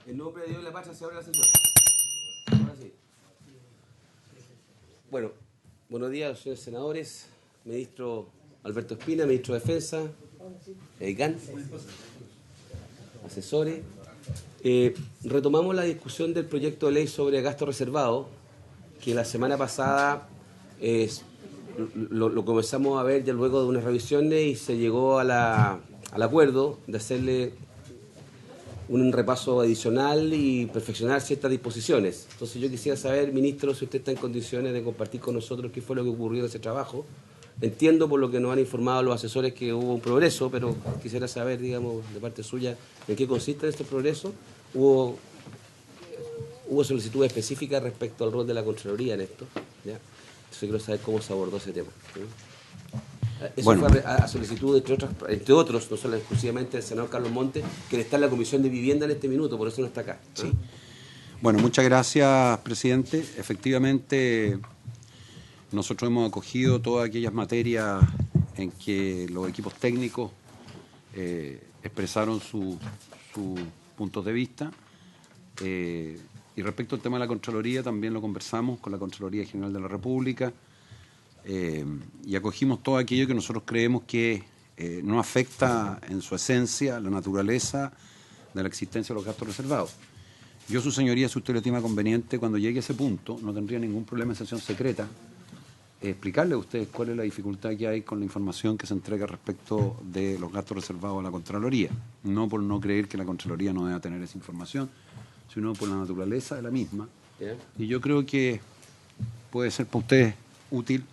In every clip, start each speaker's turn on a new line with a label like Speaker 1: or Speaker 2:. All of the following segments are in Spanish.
Speaker 1: El nuevo predio de La Pacha se abre la sesión. Ahora sí. Bueno, buenos días, señores senadores, ministro Alberto Espina, ministro de Defensa, GAN, asesores. Retomamos la discusión del proyecto de ley sobre gasto reservado, que la semana pasada lo comenzamos a ver ya luego de unas revisiones y se llegó al acuerdo de hacerle un repaso adicional y perfeccionar ciertas disposiciones. Entonces yo quisiera saber, ministro, si usted está en condiciones de compartir con nosotros qué fue lo que ocurrió en ese trabajo. Entiendo por lo que nos han informado los asesores que hubo un progreso, pero quisiera saber, digamos, de parte suya, en qué consiste este progreso. Hubo solicitudes específicas respecto al rol de la Contraloría en esto, ¿ya? Entonces quiero saber cómo se abordó ese tema, ¿sí? Eso bueno, fue a solicitud, entre otros, no solo exclusivamente del senador Carlos Montes, que está en la Comisión de Vivienda en este minuto, por eso no está acá, ¿sí?
Speaker 2: Bueno, muchas gracias, presidente. Efectivamente, nosotros hemos acogido todas aquellas materias en que los equipos técnicos expresaron sus puntos de vista. Y respecto al tema de la Contraloría, también lo conversamos con la Contraloría General de la República. Y acogimos todo aquello que nosotros creemos que no afecta en su esencia la naturaleza de la existencia de los gastos reservados. Yo, su señoría, si usted lo estima conveniente, cuando llegue a ese punto, no tendría ningún problema en sesión secreta explicarle a ustedes cuál es la dificultad que hay con la información que se entrega respecto de los gastos reservados a la Contraloría. No por no creer que la Contraloría no deba tener esa información, sino por la naturaleza de la misma. Y yo creo que puede ser para ustedes útil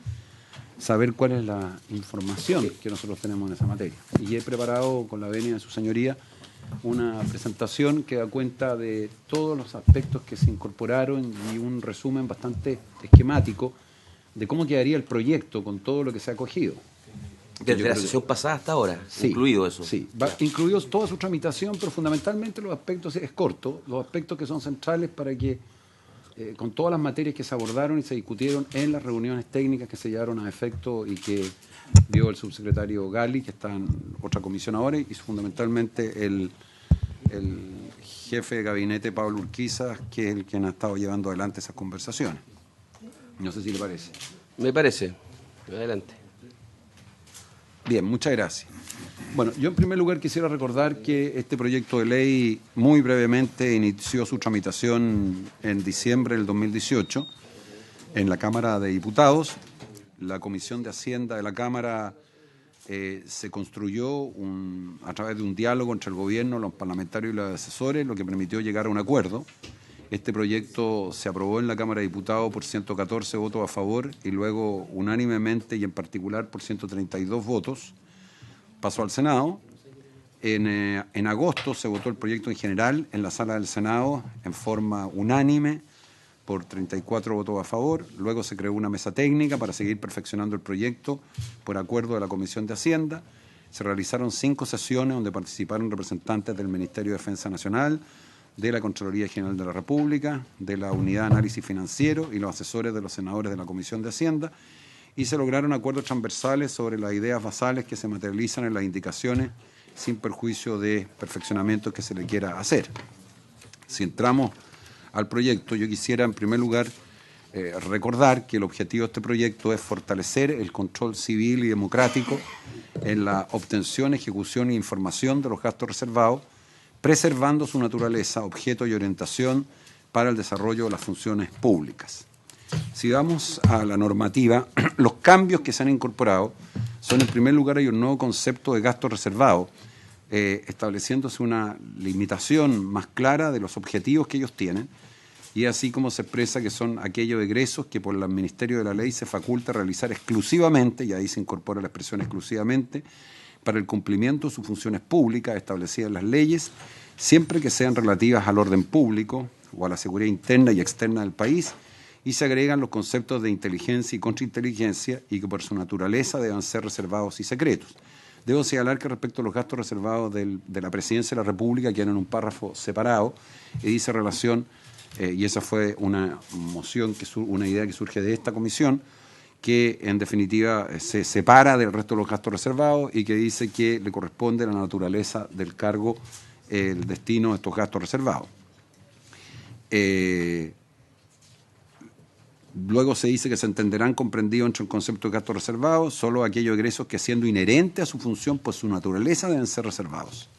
Speaker 2: saber cuál es la información que nosotros tenemos en esa materia. Y he preparado, con la venia de su señoría, una presentación que da cuenta de todos los aspectos que se incorporaron y un resumen bastante esquemático de cómo quedaría el proyecto con todo lo que se ha acogido.
Speaker 1: Desde la sesión pasada hasta ahora,
Speaker 2: sí,
Speaker 1: incluido eso.
Speaker 2: Sí, incluido toda su tramitación, pero fundamentalmente los aspectos, es corto, los aspectos que son centrales para que con todas las materias que se abordaron y se discutieron en las reuniones técnicas que se llevaron a efecto y que dio el subsecretario Gali, que está en otra comisión ahora, y fundamentalmente el jefe de gabinete, Pablo Urquiza, que es el quien ha estado llevando adelante esas conversaciones. No sé si le parece.
Speaker 1: Me parece. Adelante.
Speaker 2: Bien, muchas gracias. Bueno, yo en primer lugar quisiera recordar que este proyecto de ley muy brevemente inició su tramitación en diciembre del 2018 en la Cámara de Diputados. La Comisión de Hacienda de la Cámara se construyó a través de un diálogo entre el gobierno, los parlamentarios y los asesores, lo que permitió llegar a un acuerdo. Este proyecto se aprobó en la Cámara de Diputados por 114 votos a favor y luego unánimemente y en particular por 132 votos. Pasó al Senado. En agosto se votó el proyecto en general en la sala del Senado en forma unánime por 34 votos a favor. Luego se creó una mesa técnica para seguir perfeccionando el proyecto por acuerdo de la Comisión de Hacienda. Se realizaron 5 sesiones donde participaron representantes del Ministerio de Defensa Nacional, de la Contraloría General de la República, de la Unidad de Análisis Financiero y los asesores de los senadores de la Comisión de Hacienda, y se lograron acuerdos transversales sobre las ideas basales que se materializan en las indicaciones sin perjuicio de perfeccionamientos que se le quiera hacer. Si entramos al proyecto, yo quisiera en primer lugar recordar que el objetivo de este proyecto es fortalecer el control civil y democrático en la obtención, ejecución e información de los gastos reservados, preservando su naturaleza, objeto y orientación para el desarrollo de las funciones públicas. Si vamos a la normativa, los cambios que se han incorporado son, en primer lugar, hay un nuevo concepto de gasto reservado, estableciéndose una limitación más clara de los objetivos que ellos tienen, y así como se expresa que son aquellos egresos que por el Ministerio de la Ley se faculta realizar exclusivamente, y ahí se incorpora la expresión exclusivamente, para el cumplimiento de sus funciones públicas establecidas en las leyes, siempre que sean relativas al orden público o a la seguridad interna y externa del país, y se agregan los conceptos de inteligencia y contrainteligencia y que por su naturaleza deban ser reservados y secretos. Debo señalar que respecto a los gastos reservados de la Presidencia de la República quedan en un párrafo separado y dice relación, y esa fue una moción, una idea que surge de esta comisión, que en definitiva se separa del resto de los gastos reservados y que dice que le corresponde a la naturaleza del cargo el destino de estos gastos reservados. Luego se dice que se entenderán comprendidos entre el concepto de gastos reservados solo aquellos egresos que, siendo inherentes a su función por su naturaleza, deben ser reservados.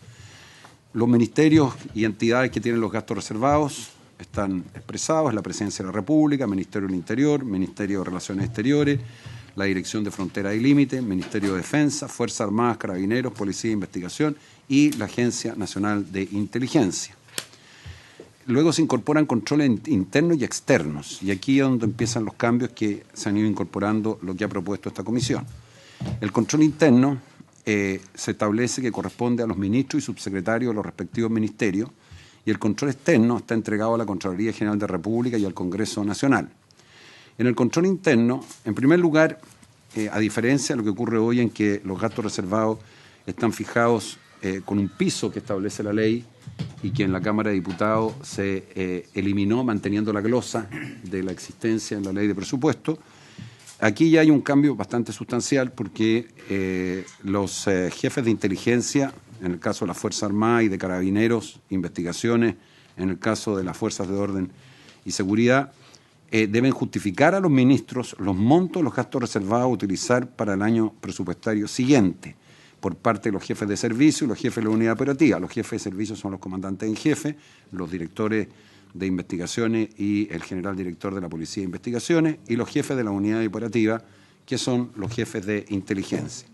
Speaker 2: Los ministerios y entidades que tienen los gastos reservados están expresados: la Presidencia de la República, Ministerio del Interior, Ministerio de Relaciones Exteriores, la Dirección de Fronteras y Límites, Ministerio de Defensa, Fuerzas Armadas, Carabineros, Policía de Investigación y la Agencia Nacional de Inteligencia. Luego se incorporan controles internos y externos, y aquí es donde empiezan los cambios que se han ido incorporando lo que ha propuesto esta comisión. El control interno se establece que corresponde a los ministros y subsecretarios de los respectivos ministerios, y el control externo está entregado a la Contraloría General de la República y al Congreso Nacional. En el control interno, en primer lugar, a diferencia de lo que ocurre hoy en que los gastos reservados están fijados con un piso que establece la ley y que en la Cámara de Diputados se eliminó manteniendo la glosa de la existencia en la ley de presupuesto, aquí ya hay un cambio bastante sustancial porque los jefes de inteligencia, en el caso de las Fuerzas Armadas y de Carabineros, investigaciones, en el caso de las Fuerzas de Orden y Seguridad, deben justificar a los ministros los montos de los gastos reservados a utilizar para el año presupuestario siguiente, por parte de los jefes de servicio y los jefes de la unidad operativa. Los jefes de servicio son los comandantes en jefe, los directores de investigaciones y el general director de la Policía de Investigaciones, y los jefes de la unidad operativa, que son los jefes de inteligencia.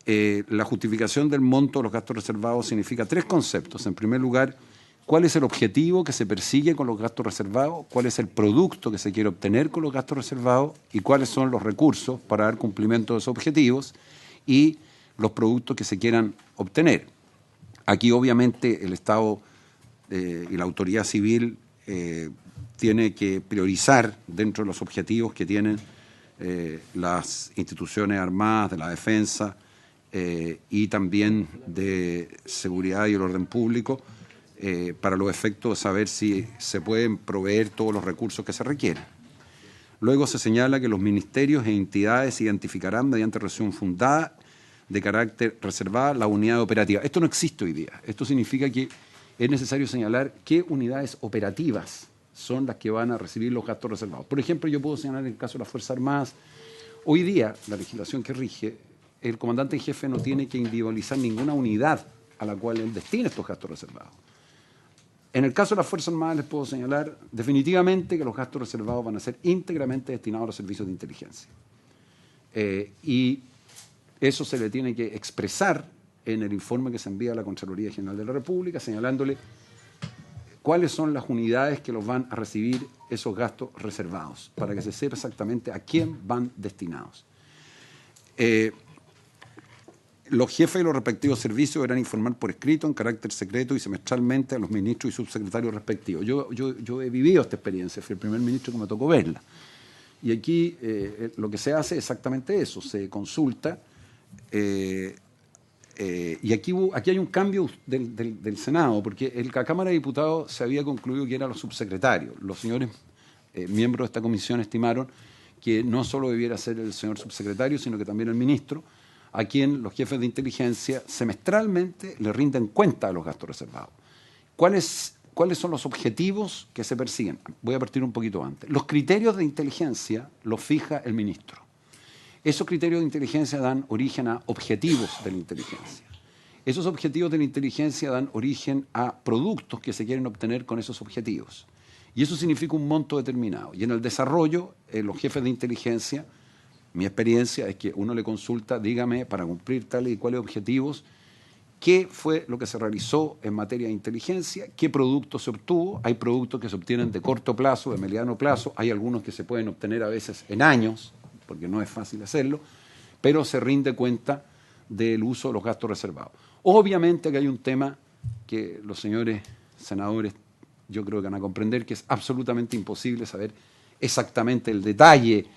Speaker 2: La justificación del monto de los gastos reservados significa tres conceptos. En primer lugar, cuál es el objetivo que se persigue con los gastos reservados, cuál es el producto que se quiere obtener con los gastos reservados y cuáles son los recursos para dar cumplimiento de esos objetivos y los productos que se quieran obtener. Aquí obviamente el Estado y la autoridad civil tiene que priorizar dentro de los objetivos que tienen las instituciones armadas, de la defensa y también de seguridad y el orden público, para los efectos de saber si se pueden proveer todos los recursos que se requieren. Luego se señala que los ministerios e entidades identificarán mediante resolución fundada de carácter reservada la unidad operativa. Esto no existe hoy día. Esto significa que es necesario señalar qué unidades operativas son las que van a recibir los gastos reservados. Por ejemplo, yo puedo señalar en el caso de las Fuerzas Armadas. Hoy día, la legislación que rige, el comandante en jefe no tiene que individualizar ninguna unidad a la cual él destina estos gastos reservados. En el caso de las Fuerzas Armadas les puedo señalar definitivamente que los gastos reservados van a ser íntegramente destinados a los servicios de inteligencia. Y eso se le tiene que expresar en el informe que se envía a la Contraloría General de la República, señalándole cuáles son las unidades que los van a recibir esos gastos reservados, para que se sepa exactamente a quién van destinados. Los jefes de los respectivos servicios deberán informar por escrito, en carácter secreto y semestralmente a los ministros y subsecretarios respectivos. Yo he vivido esta experiencia, fui el primer ministro que me tocó verla. Y aquí lo que se hace es exactamente eso, se consulta. Y aquí hay un cambio del Senado, porque la Cámara de Diputados se había concluido que eran los subsecretarios. Los señores miembros de esta comisión estimaron que no solo debiera ser el señor subsecretario, sino que también el ministro, a quien los jefes de inteligencia semestralmente le rinden cuenta de los gastos reservados. ¿Cuáles son los objetivos que se persiguen? Voy a partir un poquito antes. Los criterios de inteligencia los fija el ministro. Esos criterios de inteligencia dan origen a objetivos de la inteligencia. Esos objetivos de la inteligencia dan origen a productos que se quieren obtener con esos objetivos. Y eso significa un monto determinado. Y en el desarrollo, los jefes de inteligencia, mi experiencia es que uno le consulta, dígame, para cumplir tales y cuáles objetivos, qué fue lo que se realizó en materia de inteligencia, qué productos se obtuvo. Hay productos que se obtienen de corto plazo, de mediano plazo, hay algunos que se pueden obtener a veces en años, porque no es fácil hacerlo, pero se rinde cuenta del uso de los gastos reservados. Obviamente que hay un tema que los señores senadores yo creo que van a comprender, que es absolutamente imposible saber exactamente el detalle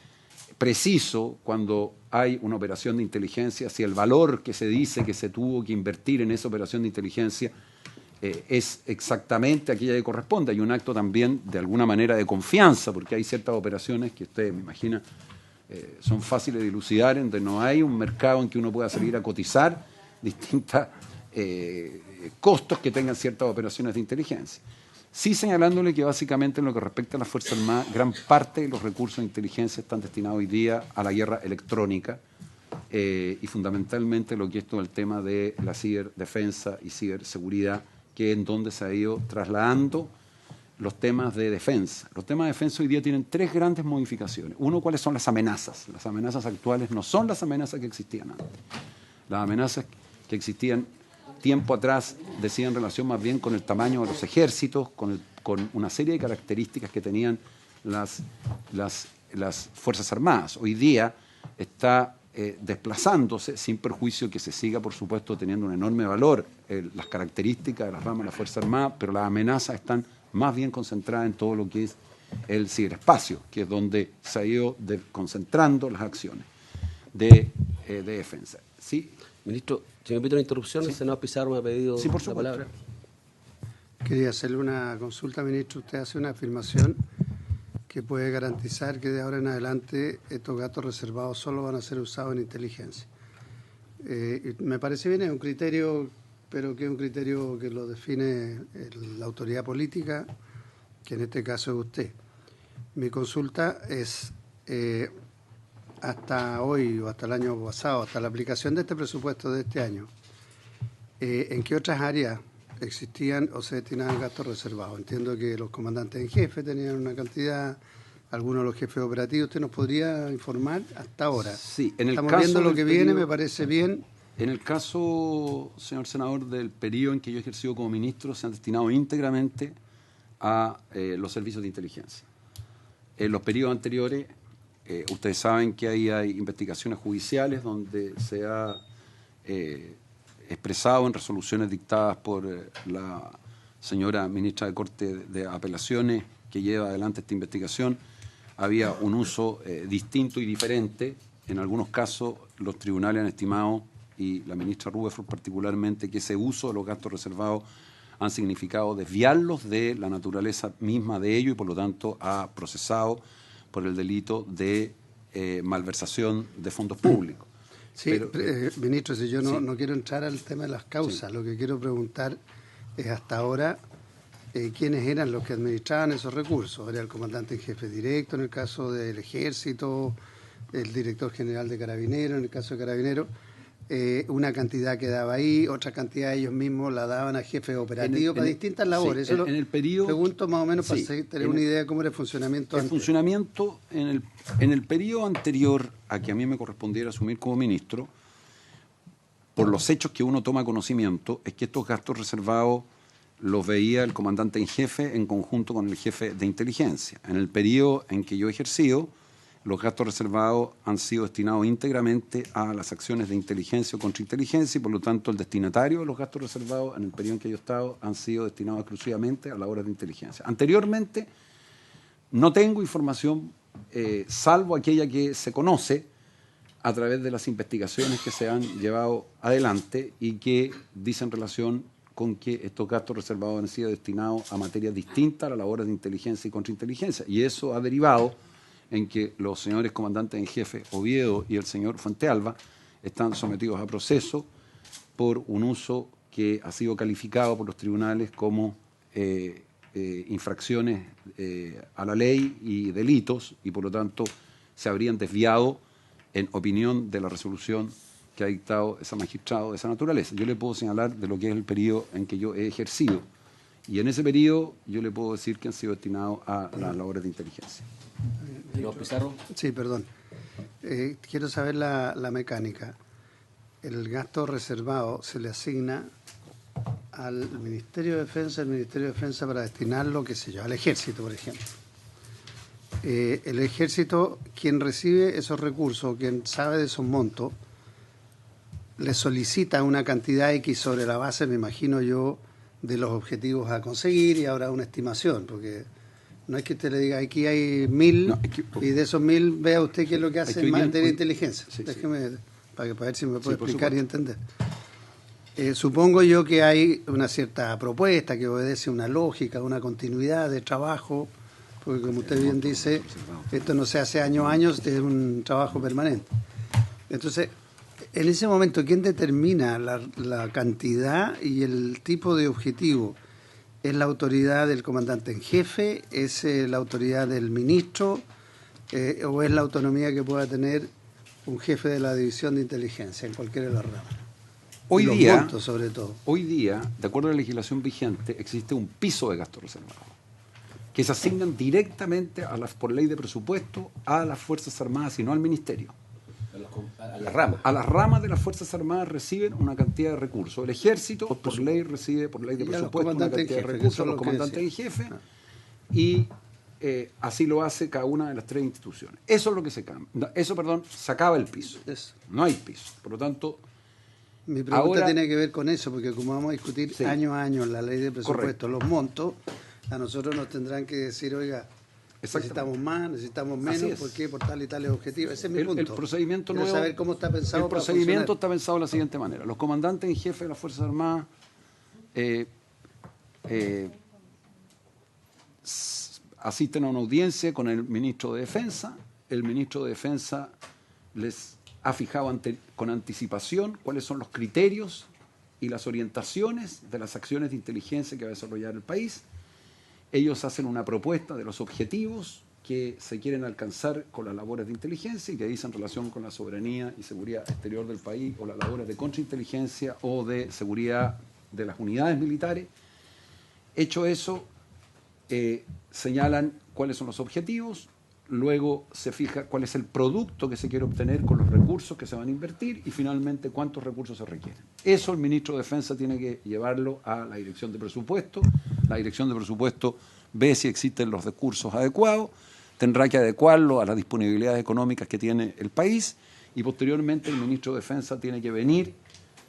Speaker 2: preciso cuando hay una operación de inteligencia, si el valor que se dice que se tuvo que invertir en esa operación de inteligencia es exactamente aquella que corresponde. Hay un acto también de alguna manera de confianza, porque hay ciertas operaciones que ustedes me imaginan son fáciles de dilucidar, en donde no hay un mercado en que uno pueda salir a cotizar distintos costos que tengan ciertas operaciones de inteligencia. Sí señalándole que básicamente en lo que respecta a las Fuerzas Armadas, gran parte de los recursos de inteligencia están destinados hoy día a la guerra electrónica y fundamentalmente lo que es todo el tema de la ciberdefensa y ciberseguridad, que es en donde se ha ido trasladando los temas de defensa. Los temas de defensa hoy día tienen tres grandes modificaciones. Uno, ¿cuáles son las amenazas? Las amenazas actuales no son las amenazas que existían antes. Las amenazas que existían tiempo atrás decían relación más bien con el tamaño de los ejércitos, con una serie de características que tenían las Fuerzas Armadas. Hoy día está desplazándose, sin perjuicio que se siga, por supuesto, teniendo un enorme valor las características de las ramas de la Fuerza Armada, pero las amenazas están más bien concentradas en todo lo que es el ciberespacio, que es donde se ha ido concentrando las acciones de defensa. ¿Sí?
Speaker 1: Ministro, si me permite una interrupción, el senador Pizarro me ha pedido la palabra.
Speaker 3: Quería hacerle una consulta, ministro. Usted hace una afirmación que puede garantizar que de ahora en adelante estos gastos reservados solo van a ser usados en inteligencia. Me parece bien, es un criterio, pero que es un criterio que lo define la autoridad política, que en este caso es usted. Mi consulta es, hasta hoy o hasta el año pasado, hasta la aplicación de este presupuesto de este año, ¿en qué otras áreas existían o se destinaban gastos reservados? Entiendo que los comandantes en jefe tenían una cantidad, algunos de los jefes operativos. ¿Usted nos podría informar hasta ahora?
Speaker 2: Sí, en el
Speaker 3: Estamos
Speaker 2: caso
Speaker 3: viendo lo que viene,
Speaker 2: periodo,
Speaker 3: me parece bien.
Speaker 2: En el caso, señor senador, del periodo en que yo he ejercido como ministro, se han destinado íntegramente a los servicios de inteligencia. En los periodos anteriores, ustedes saben que ahí hay investigaciones judiciales donde se ha expresado en resoluciones dictadas por la señora ministra de Corte de Apelaciones que lleva adelante esta investigación. Había un uso distinto y diferente. En algunos casos los tribunales han estimado, y la ministra Rutherford particularmente, que ese uso de los gastos reservados han significado desviarlos de la naturaleza misma de ellos y por lo tanto ha procesado por el delito de malversación de fondos públicos.
Speaker 3: Sí, pero, ministro, si yo no quiero entrar al tema de las causas, lo que quiero preguntar es hasta ahora quiénes eran los que administraban esos recursos. Era el comandante en jefe directo en el caso del Ejército, el director general de Carabineros en el caso de Carabineros. Una cantidad quedaba ahí, otra cantidad ellos mismos la daban a jefes operativos para distintas labores.
Speaker 2: Sí, en el periodo,
Speaker 3: pregunto más o menos para tener una idea de cómo era el funcionamiento.
Speaker 2: El funcionamiento en el periodo anterior a que a mí me correspondiera asumir como ministro, por los hechos que uno toma conocimiento, es que estos gastos reservados los veía el comandante en jefe en conjunto con el jefe de inteligencia. En el periodo en que yo he ejercido, los gastos reservados han sido destinados íntegramente a las acciones de inteligencia o contrainteligencia y por lo tanto el destinatario de los gastos reservados en el periodo en que yo he estado han sido destinados exclusivamente a las obras de inteligencia. Anteriormente no tengo información, salvo aquella que se conoce a través de las investigaciones que se han llevado adelante y que dicen relación con que estos gastos reservados han sido destinados a materias distintas a las labores de inteligencia y contrainteligencia. Y eso ha derivado en que los señores comandantes en jefe Oviedo y el señor Fuentealba están sometidos a proceso por un uso que ha sido calificado por los tribunales como infracciones a la ley y delitos y por lo tanto se habrían desviado en opinión de la resolución que ha dictado ese magistrado de esa naturaleza. Yo le puedo señalar de lo que es el periodo en que yo he ejercido y en ese periodo yo le puedo decir que han sido destinados a las labores de inteligencia.
Speaker 1: Pizarro.
Speaker 3: Sí, perdón. Quiero saber la mecánica. El gasto reservado se le asigna al Ministerio de Defensa, para destinarlo, qué sé yo, al Ejército, por ejemplo. El Ejército, quien recibe esos recursos, quien sabe de esos montos, le solicita una cantidad X sobre la base, me imagino yo, de los objetivos a conseguir y ahora una estimación, porque no es que usted le diga aquí hay 1000 y de esos 1000 vea usted qué es lo que hace en materia de inteligencia.
Speaker 2: Sí,
Speaker 3: déjeme, para ver si me puede explicar y entender. Supongo yo que hay una cierta propuesta que obedece una lógica, una continuidad de trabajo, porque como usted bien dice, esto no se hace año a año, es un trabajo permanente. Entonces, en ese momento, ¿quién determina la cantidad y el tipo de objetivo ¿Es la autoridad del comandante en jefe? ¿Es la autoridad del ministro? ¿O es la autonomía que pueda tener un jefe de la división de inteligencia en cualquiera de las ramas?
Speaker 2: Hoy
Speaker 3: y los
Speaker 2: día,
Speaker 3: montos, sobre todo.
Speaker 2: Hoy día, de acuerdo a la legislación vigente, existe un piso de gasto reservado, que se asignan directamente por ley de presupuesto a las Fuerzas Armadas y no al Ministerio.
Speaker 1: A las ramas.
Speaker 2: A las ramas de las Fuerzas Armadas reciben una cantidad de recursos. El Ejército, por ley, recibe por ley de presupuesto una cantidad de recursos, los comandantes en jefe, y así lo hace cada una de las tres instituciones. Eso es lo que se cambia. Se acaba el piso. No hay piso. Por lo tanto,
Speaker 3: mi pregunta tiene que ver con eso, porque como vamos a discutir año a año en la ley de presupuesto, los montos, a nosotros nos tendrán que decir, oiga, necesitamos más, necesitamos menos, ¿por qué? Por tal y tales objetivos. Ese es mi punto.
Speaker 2: El procedimiento
Speaker 3: Quiero
Speaker 2: nuevo,
Speaker 3: saber cómo está pensado.
Speaker 2: El procedimiento está pensado de la siguiente manera. Los comandantes en jefe de las Fuerzas Armadas asisten a una audiencia con el ministro de Defensa. El ministro de Defensa les ha fijado con anticipación cuáles son los criterios y las orientaciones de las acciones de inteligencia que va a desarrollar el país. Ellos hacen una propuesta de los objetivos que se quieren alcanzar con las labores de inteligencia y que dicen relación con la soberanía y seguridad exterior del país, o las labores de contrainteligencia o de seguridad de las unidades militares. Hecho eso, señalan cuáles son los objetivos, luego se fija cuál es el producto que se quiere obtener con los recursos que se van a invertir y finalmente cuántos recursos se requieren. Eso el ministro de Defensa tiene que llevarlo a la Dirección de Presupuesto. La Dirección de Presupuesto ve si existen los recursos adecuados, tendrá que adecuarlo a las disponibilidades económicas que tiene el país y posteriormente el ministro de Defensa tiene que venir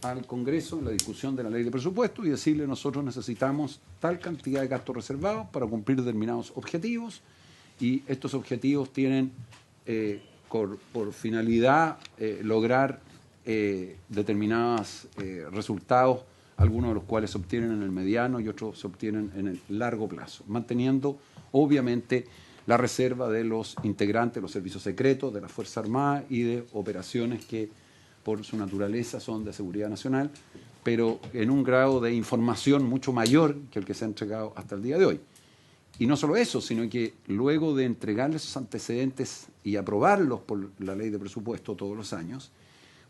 Speaker 2: al Congreso en la discusión de la ley de presupuesto y decirle: nosotros necesitamos tal cantidad de gastos reservados para cumplir determinados objetivos, y estos objetivos tienen por finalidad lograr determinados resultados, algunos de los cuales se obtienen en el mediano y otros se obtienen en el largo plazo, manteniendo obviamente la reserva de los integrantes de los servicios secretos, de las Fuerzas Armadas y de operaciones que por su naturaleza son de seguridad nacional, pero en un grado de información mucho mayor que el que se ha entregado hasta el día de hoy. Y no solo eso, sino que luego de entregarles esos antecedentes y aprobarlos por la ley de presupuesto todos los años,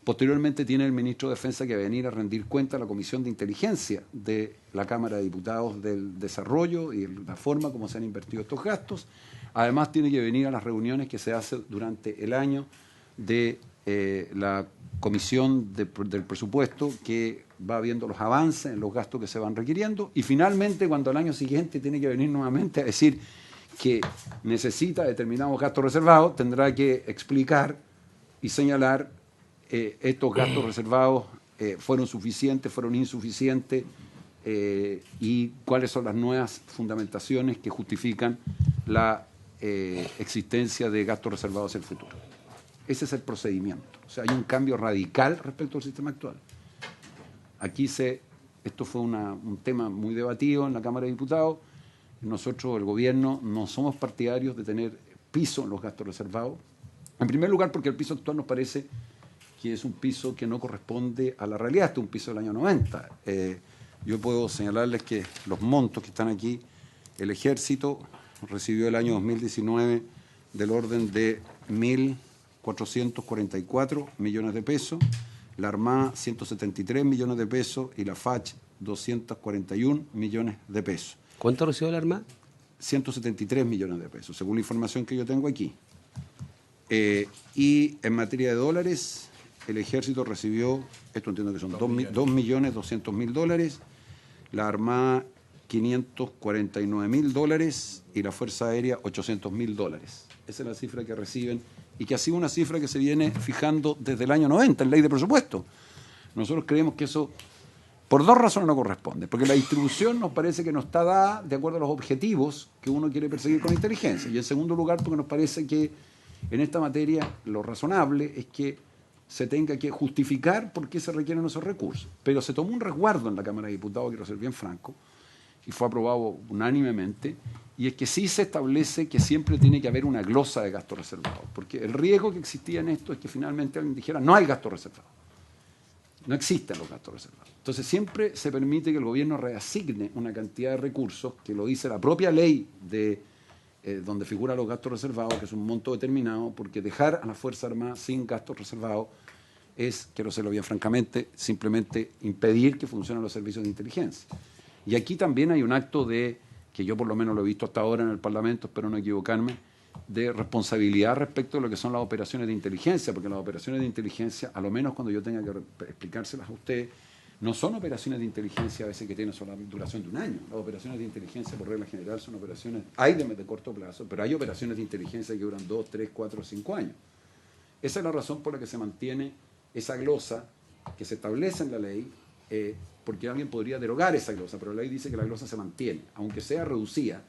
Speaker 2: posteriormente tiene el ministro de Defensa que venir a rendir cuenta a la Comisión de Inteligencia de la Cámara de Diputados del desarrollo y la forma como se han invertido estos gastos. Además tiene que venir a las reuniones que se hacen durante el año de la Comisión del Presupuesto, que va viendo los avances en los gastos que se van requiriendo, y finalmente cuando al año siguiente tiene que venir nuevamente a decir que necesita determinados gastos reservados, tendrá que explicar y señalar estos gastos reservados fueron suficientes, fueron insuficientes, y cuáles son las nuevas fundamentaciones que justifican la existencia de gastos reservados en el futuro. Ese es el procedimiento. O sea, hay un cambio radical respecto al sistema actual. Esto fue un tema muy debatido en la Cámara de Diputados. Nosotros, el gobierno, no somos partidarios de tener piso en los gastos reservados. En primer lugar, porque el piso actual nos parece que es un piso que no corresponde a la realidad. Este es un piso del año 90. Yo puedo señalarles que los montos que están aquí, el Ejército recibió el año 2019 del orden de 1.444 millones de pesos, la Armada 173 millones de pesos y la FACH 241 millones de pesos.
Speaker 1: ¿Cuánto recibió la Armada?
Speaker 2: 173 millones de pesos, según la información que yo tengo aquí. Y en materia de dólares, el Ejército recibió, esto entiendo que son 2.200.000 dólares, la Armada 549.000 dólares y la Fuerza Aérea 800.000 dólares. Esa es la cifra que reciben y que ha sido una cifra que se viene fijando desde el año 90 en ley de presupuesto. Nosotros creemos que eso, por dos razones, no corresponde. Porque la distribución nos parece que no está dada de acuerdo a los objetivos que uno quiere perseguir con inteligencia. Y en segundo lugar, porque nos parece que en esta materia lo razonable es que se tenga que justificar por qué se requieren esos recursos. Pero se tomó un resguardo en la Cámara de Diputados, quiero ser bien franco, y fue aprobado unánimemente, y es que sí se establece que siempre tiene que haber una glosa de gastos reservados, porque el riesgo que existía en esto es que finalmente alguien dijera: no hay gasto reservado. No existen los gastos reservados. Entonces siempre se permite que el gobierno reasigne una cantidad de recursos, que lo dice la propia ley de donde figuran los gastos reservados, que es un monto determinado, porque dejar a la Fuerza Armada sin gastos reservados es, quiero decirlo bien francamente, simplemente impedir que funcionen los servicios de inteligencia. Y aquí también hay un acto de, que yo por lo menos lo he visto hasta ahora en el Parlamento, espero no equivocarme, de responsabilidad respecto de lo que son las operaciones de inteligencia, porque las operaciones de inteligencia, a lo menos cuando yo tenga que explicárselas a usted, no son operaciones de inteligencia a veces que tienen solo duración de un año. Las operaciones de inteligencia, por regla general, son operaciones, hay de corto plazo, pero hay operaciones de inteligencia que duran 2, 3, 4, 5 años. Esa es la razón por la que se mantiene esa glosa que se establece en la ley, porque alguien podría derogar esa glosa, pero la ley dice que la glosa se mantiene, aunque sea reducida,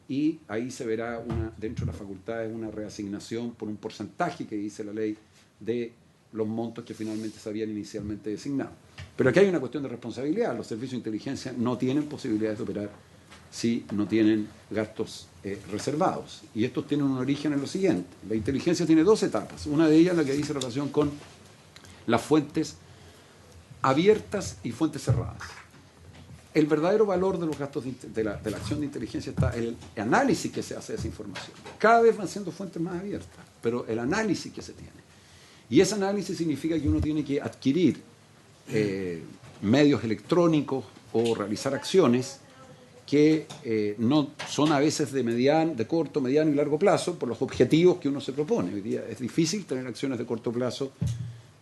Speaker 2: y ahí se verá dentro de las facultades una reasignación por un porcentaje que dice la ley de los montos que finalmente se habían inicialmente designado. Pero aquí hay una cuestión de responsabilidad. Los servicios de inteligencia no tienen posibilidades de operar si no tienen gastos reservados. Y estos tienen un origen en lo siguiente. La inteligencia tiene 2 etapas. Una de ellas la que dice relación con las fuentes abiertas y fuentes cerradas. El verdadero valor de los gastos de la acción de inteligencia está en el análisis que se hace de esa información. Cada vez van siendo fuentes más abiertas, pero el análisis que se tiene. Y ese análisis significa que uno tiene que adquirir medios electrónicos o realizar acciones que no son a veces de corto, mediano y largo plazo por los objetivos que uno se propone. Hoy día es difícil tener acciones de corto plazo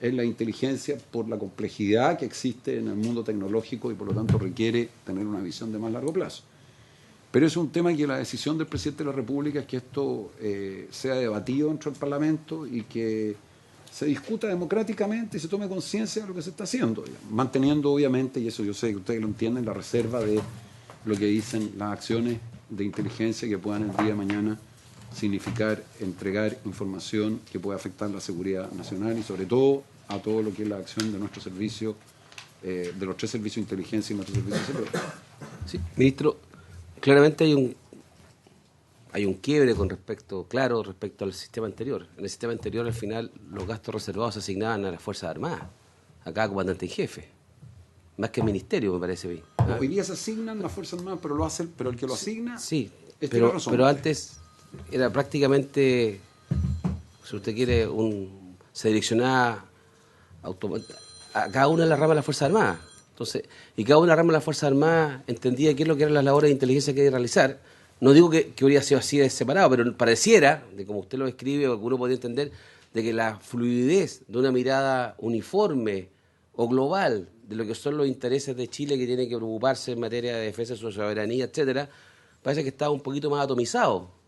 Speaker 2: en la inteligencia por la complejidad que existe en el mundo tecnológico y por lo tanto requiere tener una visión de más largo plazo. Pero es un tema que la decisión del presidente de la República es que esto sea debatido dentro del Parlamento y que se discuta democráticamente y se tome conciencia de lo que se está haciendo, digamos, manteniendo obviamente, y eso yo sé que ustedes lo entienden, la reserva de lo que dicen las acciones de inteligencia que puedan el día de mañana significar entregar información que pueda afectar la seguridad nacional y sobre todo a todo lo que es la acción de nuestro servicio, de los 3 servicios de inteligencia y nuestro servicio de seguridad.
Speaker 1: Sí, ministro, claramente hay un quiebre respecto al sistema anterior. En el sistema anterior, al final, los gastos reservados se asignaban a las Fuerzas Armadas, a cada comandante en jefe, más que al ministerio, me parece bien.
Speaker 2: Hoy día se asignan las Fuerzas Armadas, pero el que lo asigna
Speaker 1: sí,
Speaker 2: tiene razón.
Speaker 1: pero antes era prácticamente, si usted quiere, se direccionaba a cada una de las ramas de las Fuerzas Armadas. Entonces, y cada una de las ramas de las Fuerzas Armadas entendía qué es lo que eran las labores de inteligencia que hay que realizar. No digo que hubiera sido así de separado, pero pareciera, de como usted lo describe, o que uno podría entender, de que la fluidez de una mirada uniforme o global de lo que son los intereses de Chile que tiene que preocuparse en materia de defensa de su soberanía, etcétera, parece que estaba un poquito más atomizado.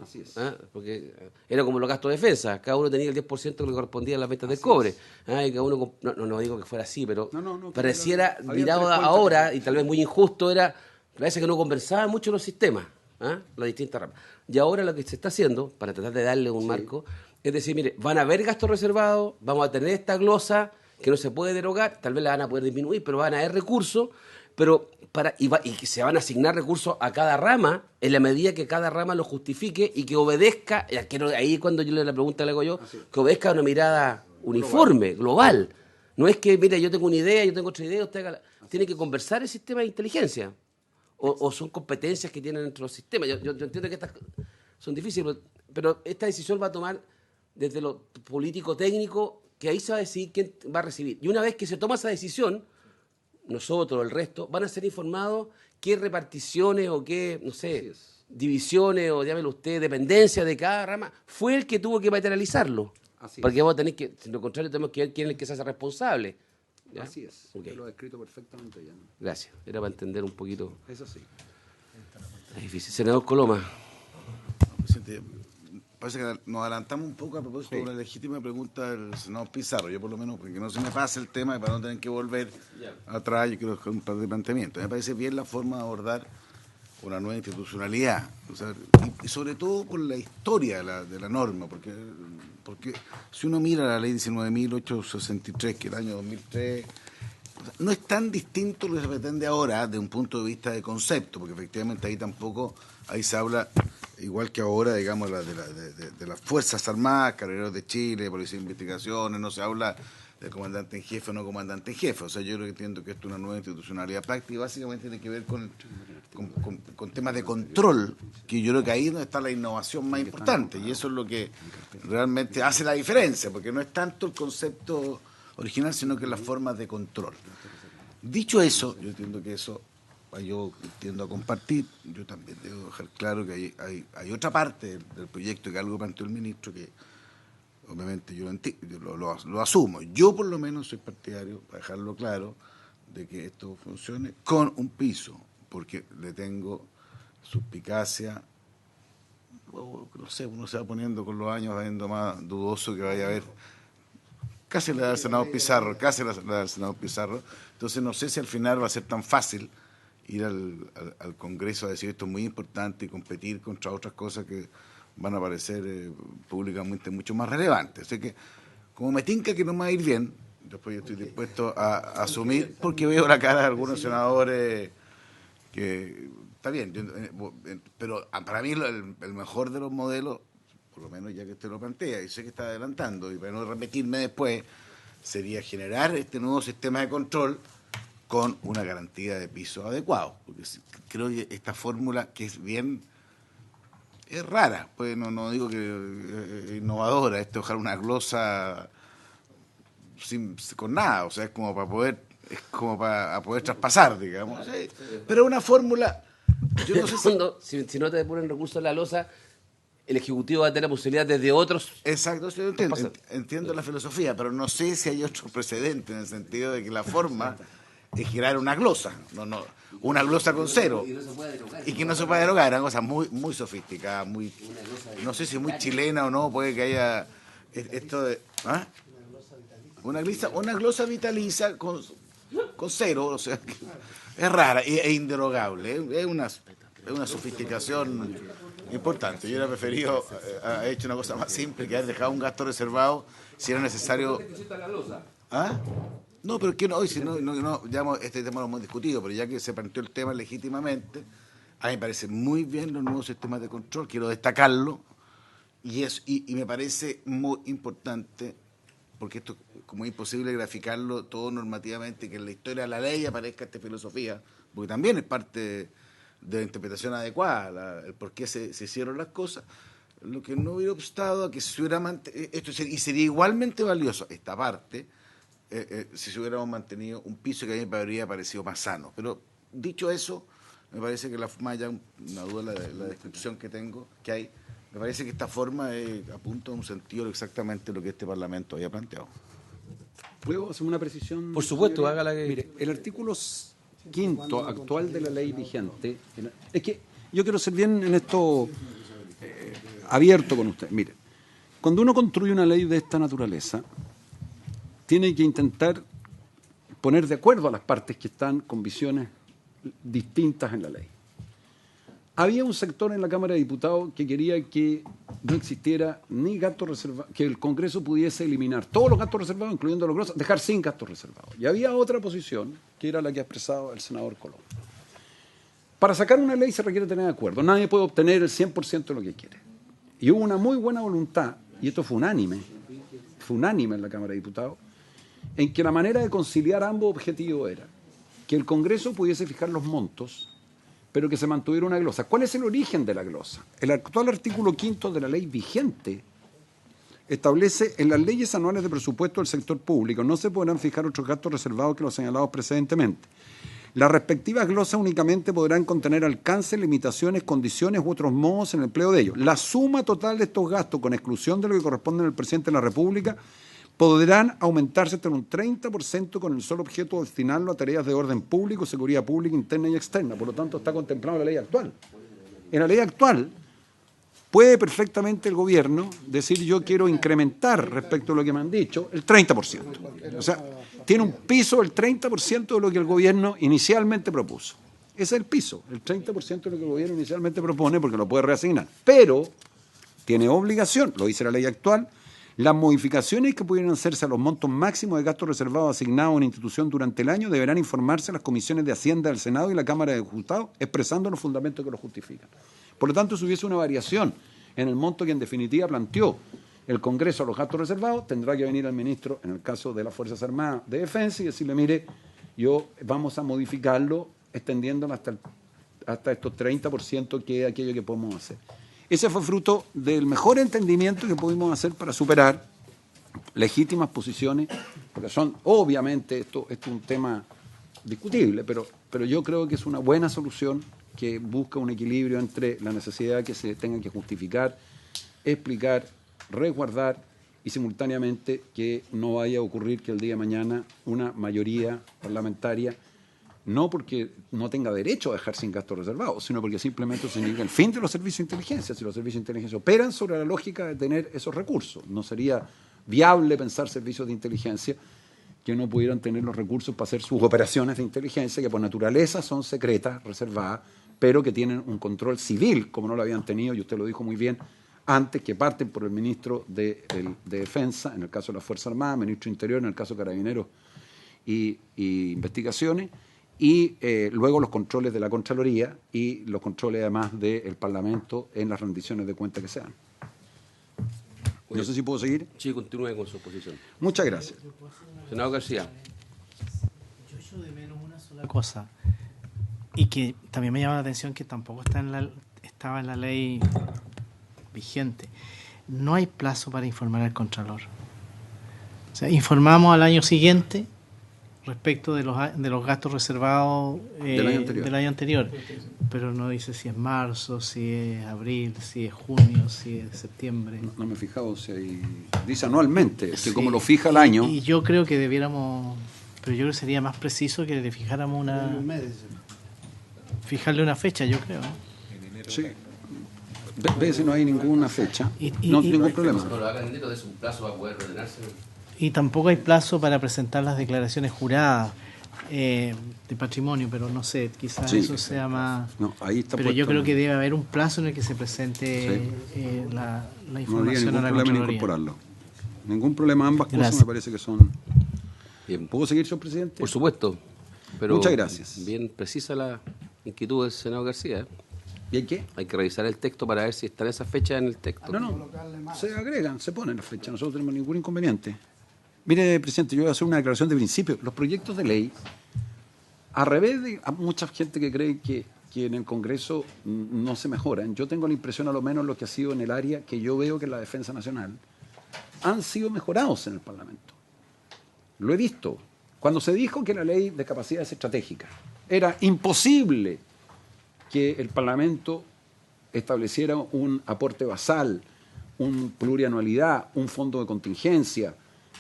Speaker 2: Así es.
Speaker 1: Porque era como los gastos de defensa, cada uno tenía el 10% que le correspondía a las ventas del cobre. Y cada uno, no digo que fuera así, pero pareciera, mirado ahora, y tal vez muy injusto, parece que no conversaban mucho los sistemas, las distintas ramas. Y ahora lo que se está haciendo, para tratar de darle un marco, es decir, mire, van a haber gastos reservados, vamos a tener esta glosa que no se puede derogar, tal vez la van a poder disminuir, pero van a haber recursos, pero y que se van a asignar recursos a cada rama en la medida que cada rama lo justifique y que obedezca, ahí cuando yo la pregunta le hago yo, que obedezca a una mirada uniforme, global. No es que, mire, yo tengo una idea, yo tengo otra idea, tiene que conversar el sistema de inteligencia. O son competencias que tienen entre los sistemas. Yo entiendo que estas son difíciles, pero esta decisión va a tomar desde lo político-técnico, que ahí se va a decidir quién va a recibir. Y una vez que se toma esa decisión, nosotros, el resto, van a ser informados qué reparticiones o qué, no sé, divisiones o llámelo usted, dependencias de cada rama, fue el que tuvo que materializarlo. Porque vamos a tener que, de lo contrario, tenemos que ver quién es el que se hace responsable. ¿Ya?
Speaker 2: Así es. Usted lo ha descrito perfectamente ya.
Speaker 1: Gracias. Era para entender un poquito.
Speaker 2: Eso sí.
Speaker 1: Es difícil. Senador Coloma.
Speaker 4: Presidente, parece que nos adelantamos un poco a propósito de una legítima pregunta del senador Pizarro. Yo por lo menos, porque no se me pase el tema y para no tener que volver atrás, yo quiero que un par de planteamientos. Me parece bien la forma de abordar una nueva institucionalidad, o sea, y sobre todo con la historia de la norma, porque si uno mira la ley 19.863, que es el año 2003, no es tan distinto lo que se pretende ahora desde un punto de vista de concepto, porque efectivamente ahí se habla, igual que ahora, digamos, de las Fuerzas Armadas, Carabineros de Chile, Policía de Investigaciones, no se habla de comandante en jefe o no comandante en jefe. O sea, yo creo que entiendo que esto es una nueva institucionalidad práctica y básicamente tiene que ver con temas de control, que yo creo que ahí es donde está la innovación más importante, y eso es lo que realmente hace la diferencia, porque no es tanto el concepto original, sino que las formas de control. Dicho eso, yo entiendo que eso yo tiendo a compartir. Yo también debo dejar claro que hay otra parte del proyecto, que algo planteó el ministro, que obviamente yo lo asumo. Yo por lo menos soy partidario, para dejarlo claro, de que esto funcione con un piso, porque le tengo suspicacia. No sé, uno se va poniendo con los años, viendo más dudoso que vaya a haber. Casi le da al senador Pizarro, Entonces no sé si al final va a ser tan fácil ir al Congreso a decir esto es muy importante y competir contra otras cosas que van a parecer públicamente mucho más relevantes. Así que, como me tinca que no me va a ir bien, después yo estoy dispuesto a asumir, porque veo la cara de algunos senadores que está bien, pero para mí el mejor de los modelos, por lo menos ya que usted lo plantea, y sé que está adelantando, y para no repetirme después, sería generar este nuevo sistema de control con una garantía de piso adecuado. Porque creo que esta fórmula, que es rara, pues no digo que es innovadora, esto ojalá una glosa con nada, o sea, es como para poder traspasar, digamos. Sí, pero una fórmula, yo no sé
Speaker 1: si no te depuran recursos en la losa, el Ejecutivo va a tener la posibilidad desde otros...
Speaker 4: Exacto, yo entiendo la filosofía, pero no sé si hay otro precedente, en el sentido de que la forma es girar una glosa, una glosa con cero, y que no se puede derogar. Eran cosas muy sofisticadas, no sé si muy chilena o no, puede que haya esto de... ¿ah? Una glosa vitaliza con cero, o sea, es rara e inderogable, es una sofisticación importante. Yo hubiera preferido haber hecho una cosa más simple, que haber dejado un gasto reservado si era necesario. ¿Ah? No, pero que no, si no, ya este tema lo hemos discutido, pero ya que se planteó el tema legítimamente, a mí me parece muy bien los nuevos sistemas de control, quiero destacarlo, y me parece muy importante, porque esto, como es imposible graficarlo todo normativamente, que en la historia de la ley aparezca esta filosofía, porque también es parte de la interpretación adecuada, el por qué se hicieron las cosas, lo que no hubiera obstado a que se hubiera esto sería igualmente valioso, esta parte, si se hubiéramos mantenido un piso que a mí me habría parecido más sano. Pero dicho eso, me parece que más allá una duda la descripción que hay, me parece que esta forma apunta a un sentido exactamente lo que este Parlamento había planteado.
Speaker 2: ¿Puedo hacer una precisión?
Speaker 1: Por supuesto, hágala que...
Speaker 2: Mire, el artículo 5º actual de la ley vigente, es que yo quiero ser bien en esto abierto con usted. Mire, cuando uno construye una ley de esta naturaleza, tiene que intentar poner de acuerdo a las partes que están con visiones distintas en la ley. Había un sector en la Cámara de Diputados que quería que no existiera ni gasto reservado, que el Congreso pudiese eliminar todos los gastos reservados, incluyendo los grosos, dejar sin gastos reservados. Y había otra posición, que era la que ha expresado el senador Colón. Para sacar una ley se requiere tener acuerdo. Nadie puede obtener el 100% de lo que quiere. Y hubo una muy buena voluntad, y esto fue unánime en la Cámara de Diputados, en que la manera de conciliar ambos objetivos era que el Congreso pudiese fijar los montos, pero que se mantuviera una glosa. ¿Cuál es el origen de la glosa? El actual artículo 5º de la ley vigente establece: en las leyes anuales de presupuesto del sector público no se podrán fijar otros gastos reservados que los señalados precedentemente. Las respectivas glosas únicamente podrán contener alcance, limitaciones, condiciones u otros modos en el empleo de ellos. La suma total de estos gastos, con exclusión de lo que corresponde al presidente de la República, podrán aumentarse hasta un 30% con el solo objeto de destinarlo a tareas de orden público, seguridad pública, interna y externa. Por lo tanto, está contemplado en la ley actual. En la ley actual puede perfectamente el gobierno decir: yo quiero incrementar, respecto a lo que me han dicho, el 30%. O sea, tiene un piso del 30% de lo que el gobierno inicialmente propuso. Ese es el piso, el 30% de lo que el gobierno inicialmente propone, porque lo puede reasignar. Pero tiene obligación, lo dice la ley actual: las modificaciones que pudieran hacerse a los montos máximos de gastos reservados asignados a una institución durante el año deberán informarse a las comisiones de Hacienda del Senado y la Cámara de Diputados, expresando los fundamentos que lo justifican. Por lo tanto, si hubiese una variación en el monto que en definitiva planteó el Congreso a los gastos reservados, tendrá que venir al ministro, en el caso de las Fuerzas Armadas de Defensa, y decirle, mire, vamos a modificarlo extendiéndolo hasta estos 30% que es aquello que podemos hacer. Ese fue fruto del mejor entendimiento que pudimos hacer para superar legítimas posiciones, porque son, obviamente, esto es un tema discutible, pero yo creo que es una buena solución que busca un equilibrio entre la necesidad que se tenga que justificar, explicar, resguardar y simultáneamente que no vaya a ocurrir que el día de mañana una mayoría parlamentaria, no porque no tenga derecho a dejar sin gastos reservados, sino porque simplemente significa el fin de los servicios de inteligencia. Si los servicios de inteligencia operan sobre la lógica de tener esos recursos, no sería viable pensar servicios de inteligencia que no pudieran tener los recursos para hacer sus operaciones de inteligencia, que por naturaleza son secretas, reservadas, pero que tienen un control civil, como no lo habían tenido, y usted lo dijo muy bien, antes, que parten por el ministro de Defensa, en el caso de la Fuerza Armada, ministro de Interior, en el caso de Carabineros y Investigaciones, y luego los controles de la Contraloría y los controles además del Parlamento en las rendiciones de cuentas que se dan. No sé si puedo seguir.
Speaker 1: Sí, continúe con su posición.
Speaker 2: Muchas gracias.
Speaker 1: Senador García.
Speaker 5: Yo echo de menos una sola cosa, y que también me llama la atención que tampoco estaba en la ley vigente. No hay plazo para informar al Contralor. O sea, informamos al año siguiente respecto de los gastos reservados del año anterior, pero no dice si es marzo, si es abril, si es junio, si es septiembre.
Speaker 2: No me he fijado si dice anualmente,
Speaker 5: Sí.
Speaker 2: que como lo fija el año.
Speaker 5: Y yo creo que debiéramos, pero yo creo que sería más preciso que le fijáramos fijarle una fecha, yo creo.
Speaker 2: Sí. Ve si no hay ninguna fecha. No, ningún problema.
Speaker 1: No lo hagan en enero, es un plazo para poder ordenarse.
Speaker 5: Y tampoco hay plazo para presentar las declaraciones juradas de patrimonio, pero no sé, quizás
Speaker 2: Sí.
Speaker 5: eso sea más...
Speaker 2: No, ahí está
Speaker 5: Pero
Speaker 2: puesto.
Speaker 5: yo creo que debe haber un plazo en el que se presente la
Speaker 2: No habría
Speaker 5: información
Speaker 2: ningún
Speaker 5: a la
Speaker 2: problema en
Speaker 5: Contraloría.
Speaker 2: incorporarlo. Ningún problema, ambas cosas
Speaker 5: Gracias.
Speaker 2: me parece que son...
Speaker 1: Bien,
Speaker 2: ¿Puedo seguir, señor presidente?
Speaker 1: por supuesto. Pero
Speaker 2: Muchas gracias.
Speaker 1: Bien precisa la inquietud del senador García.
Speaker 2: ¿Bien qué?
Speaker 1: Hay que revisar el texto para ver si están esas fechas en el texto.
Speaker 2: No, se agregan, se ponen las fechas, nosotros no tenemos ningún inconveniente. Mire, presidente, yo voy a hacer una declaración de principio. Los proyectos de ley, a revés de a mucha gente que cree que en el Congreso no se mejoran, yo tengo la impresión, a lo menos lo que ha sido en el área que yo veo que es la defensa nacional, han sido mejorados en el Parlamento. Lo he visto. Cuando se dijo que la ley de capacidades estratégicas era imposible que el Parlamento estableciera un aporte basal, una plurianualidad, un fondo de contingencia,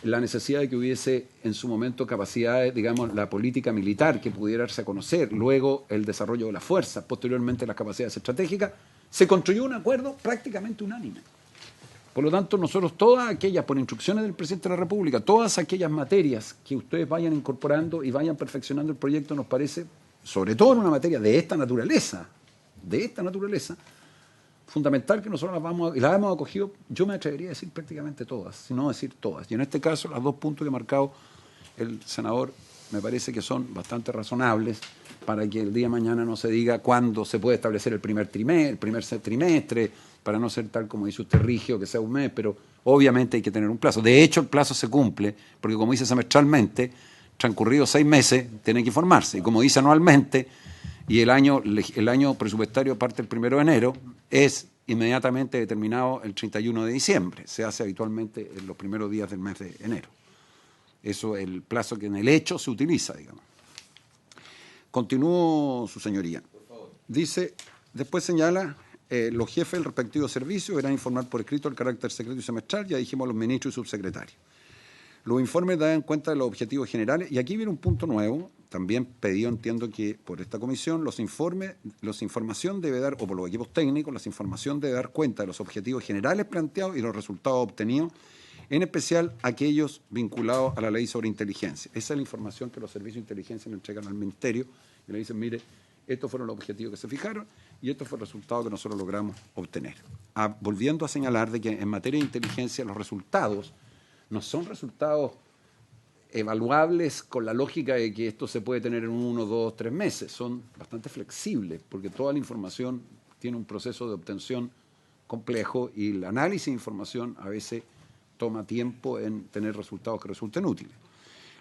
Speaker 2: la necesidad de que hubiese en su momento capacidades, digamos, la política militar que pudiera darse a conocer, luego el desarrollo de la fuerza, posteriormente las capacidades estratégicas, se construyó un acuerdo prácticamente unánime. Por lo tanto, nosotros todas aquellas, por instrucciones del presidente de la República, todas aquellas materias que ustedes vayan incorporando y vayan perfeccionando el proyecto, nos parece, sobre todo en una materia de esta naturaleza, fundamental que nosotros las hemos acogido, yo me atrevería a decir prácticamente todas, si no decir todas. Y en este caso, los dos puntos que ha marcado el senador me parece que son bastante razonables para que el día de mañana no se diga cuándo se puede establecer el primer trimestre, para no ser tal como dice usted rígido, que sea un mes, pero obviamente hay que tener un plazo. De hecho, el plazo se cumple, porque como dice semestralmente, transcurridos 6 meses, tienen que informarse. Y como dice anualmente, y el año presupuestario parte el 1 de enero, es inmediatamente determinado el 31 de diciembre. Se hace habitualmente en los primeros días del mes de enero. Eso es el plazo que en el hecho se utiliza, digamos. Continúo, su señoría. Dice, después señala, los jefes del respectivo servicio deberán informar por escrito el carácter secreto y semestral, ya dijimos a los ministros y subsecretarios. Los informes dan cuenta de los objetivos generales, y aquí viene un punto nuevo, también pedido, entiendo que por esta comisión, los información debe dar, o por los equipos técnicos, la información debe dar cuenta de los objetivos generales planteados y los resultados obtenidos, en especial aquellos vinculados a la ley sobre inteligencia. Esa es la información que los servicios de inteligencia le entregan al Ministerio y le dicen, mire, estos fueron los objetivos que se fijaron y estos fueron el resultado que nosotros logramos obtener. Volviendo a señalar de que en materia de inteligencia los resultados no son resultados evaluables con la lógica de que esto se puede tener en 1, 2, 3 meses. Son bastante flexibles porque toda la información tiene un proceso de obtención complejo y el análisis de información a veces toma tiempo en tener resultados que resulten útiles.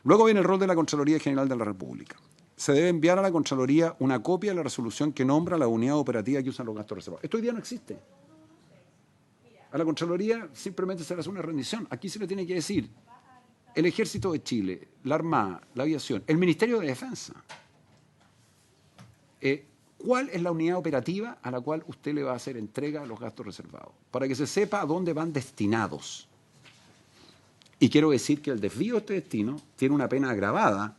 Speaker 2: Luego viene el rol de la Contraloría General de la República. Se debe enviar a la Contraloría una copia de la resolución que nombra la unidad operativa que usan los gastos reservados. Esto hoy día no existe. A la Contraloría simplemente se le hace una rendición. Aquí se le tiene que decir el Ejército de Chile, la Armada, la Aviación, el Ministerio de Defensa. ¿Cuál es la unidad operativa a la cual usted le va a hacer entrega a los gastos reservados? Para que se sepa a dónde van destinados. Y quiero decir que el desvío de este destino tiene una pena agravada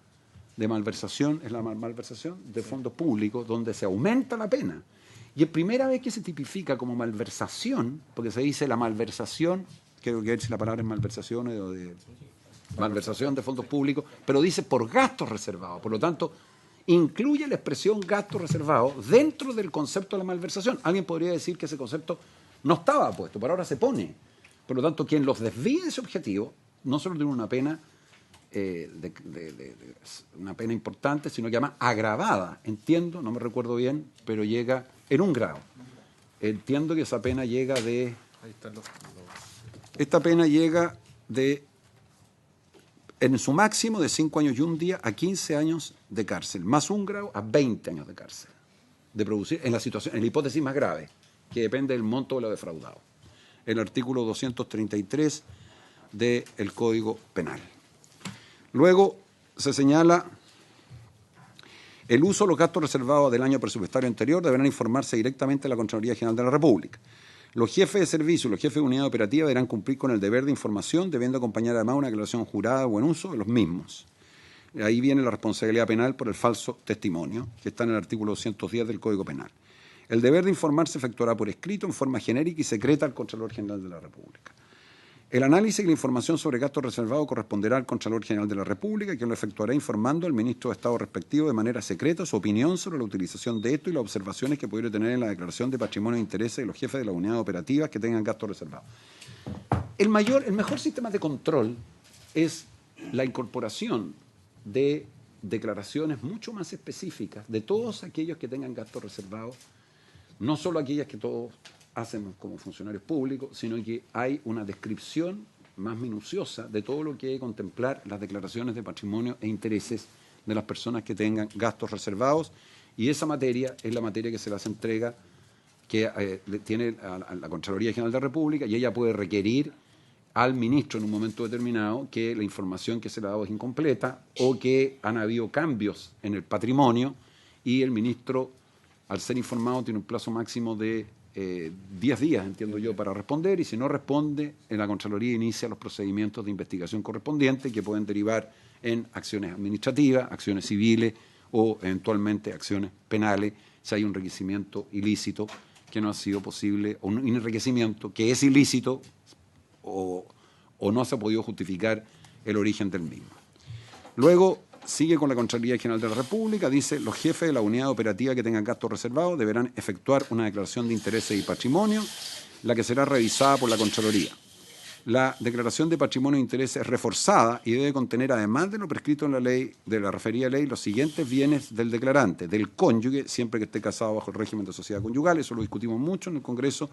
Speaker 2: de malversación, es la malversación de fondos públicos, donde se aumenta la pena. Y es primera vez que se tipifica como malversación, porque se dice la malversación, creo que ver si la palabra es malversación o de malversación de fondos públicos, pero dice por gastos reservados. Por lo tanto, incluye la expresión gastos reservados dentro del concepto de la malversación. Alguien podría decir que ese concepto no estaba puesto, pero ahora se pone. Por lo tanto, quien los desvíe de ese objetivo no solo tiene una pena una pena importante, sino que además agravada. Entiendo, no me recuerdo bien, pero llega en un grado. Entiendo que esa pena llega de... Ahí están esta pena llega de, en su máximo, de 5 años y un día a 15 años de cárcel, más un grado a 20 años de cárcel, de producir en la situación, en la hipótesis más grave, que depende del monto de lo defraudado. El artículo 233 del Código Penal. Luego se señala el uso de los gastos reservados del año presupuestario anterior deberán informarse directamente a la Contraloría General de la República. Los jefes de servicio y los jefes de unidad operativa deberán cumplir con el deber de información, debiendo acompañar además una declaración jurada de buen uso de los mismos. Ahí viene la responsabilidad penal por el falso testimonio, que está en el artículo 210 del Código Penal. El deber de informar se efectuará por escrito, en forma genérica y secreta al Contralor General de la República. El análisis y la información sobre gastos reservados corresponderá al Contralor General de la República, quien lo efectuará informando al ministro de Estado respectivo de manera secreta su opinión sobre la utilización de esto y las observaciones que pudiera tener en la declaración de patrimonio e intereses de los jefes de las unidades operativas que tengan gastos reservados. El mejor sistema de control es la incorporación de declaraciones mucho más específicas de todos aquellos que tengan gastos reservados, no solo aquellas que todos hacen como funcionarios públicos, sino que hay una descripción más minuciosa de todo lo que hay que contemplar las declaraciones de patrimonio e intereses de las personas que tengan gastos reservados, y esa materia es la materia que se las entrega, que tiene a la Contraloría General de la República, y ella puede requerir al ministro en un momento determinado que la información que se le ha dado es incompleta o que han habido cambios en el patrimonio, y el ministro, al ser informado, tiene un plazo máximo de 10 días, entiendo yo, para responder, y si no responde, en la Contraloría inicia los procedimientos de investigación correspondientes que pueden derivar en acciones administrativas, acciones civiles o eventualmente acciones penales si hay un enriquecimiento ilícito que no ha sido posible, o un enriquecimiento que es ilícito o no se ha podido justificar el origen del mismo. Luego sigue con la Contraloría General de la República, dice: los jefes de la unidad operativa que tengan gastos reservados deberán efectuar una declaración de intereses y patrimonio, la que será revisada por la Contraloría. La declaración de patrimonio e intereses es reforzada y debe contener, además de lo prescrito en la ley, de la referida ley, los siguientes bienes del declarante: del cónyuge, siempre que esté casado bajo el régimen de sociedad conyugal. Eso lo discutimos mucho en el Congreso,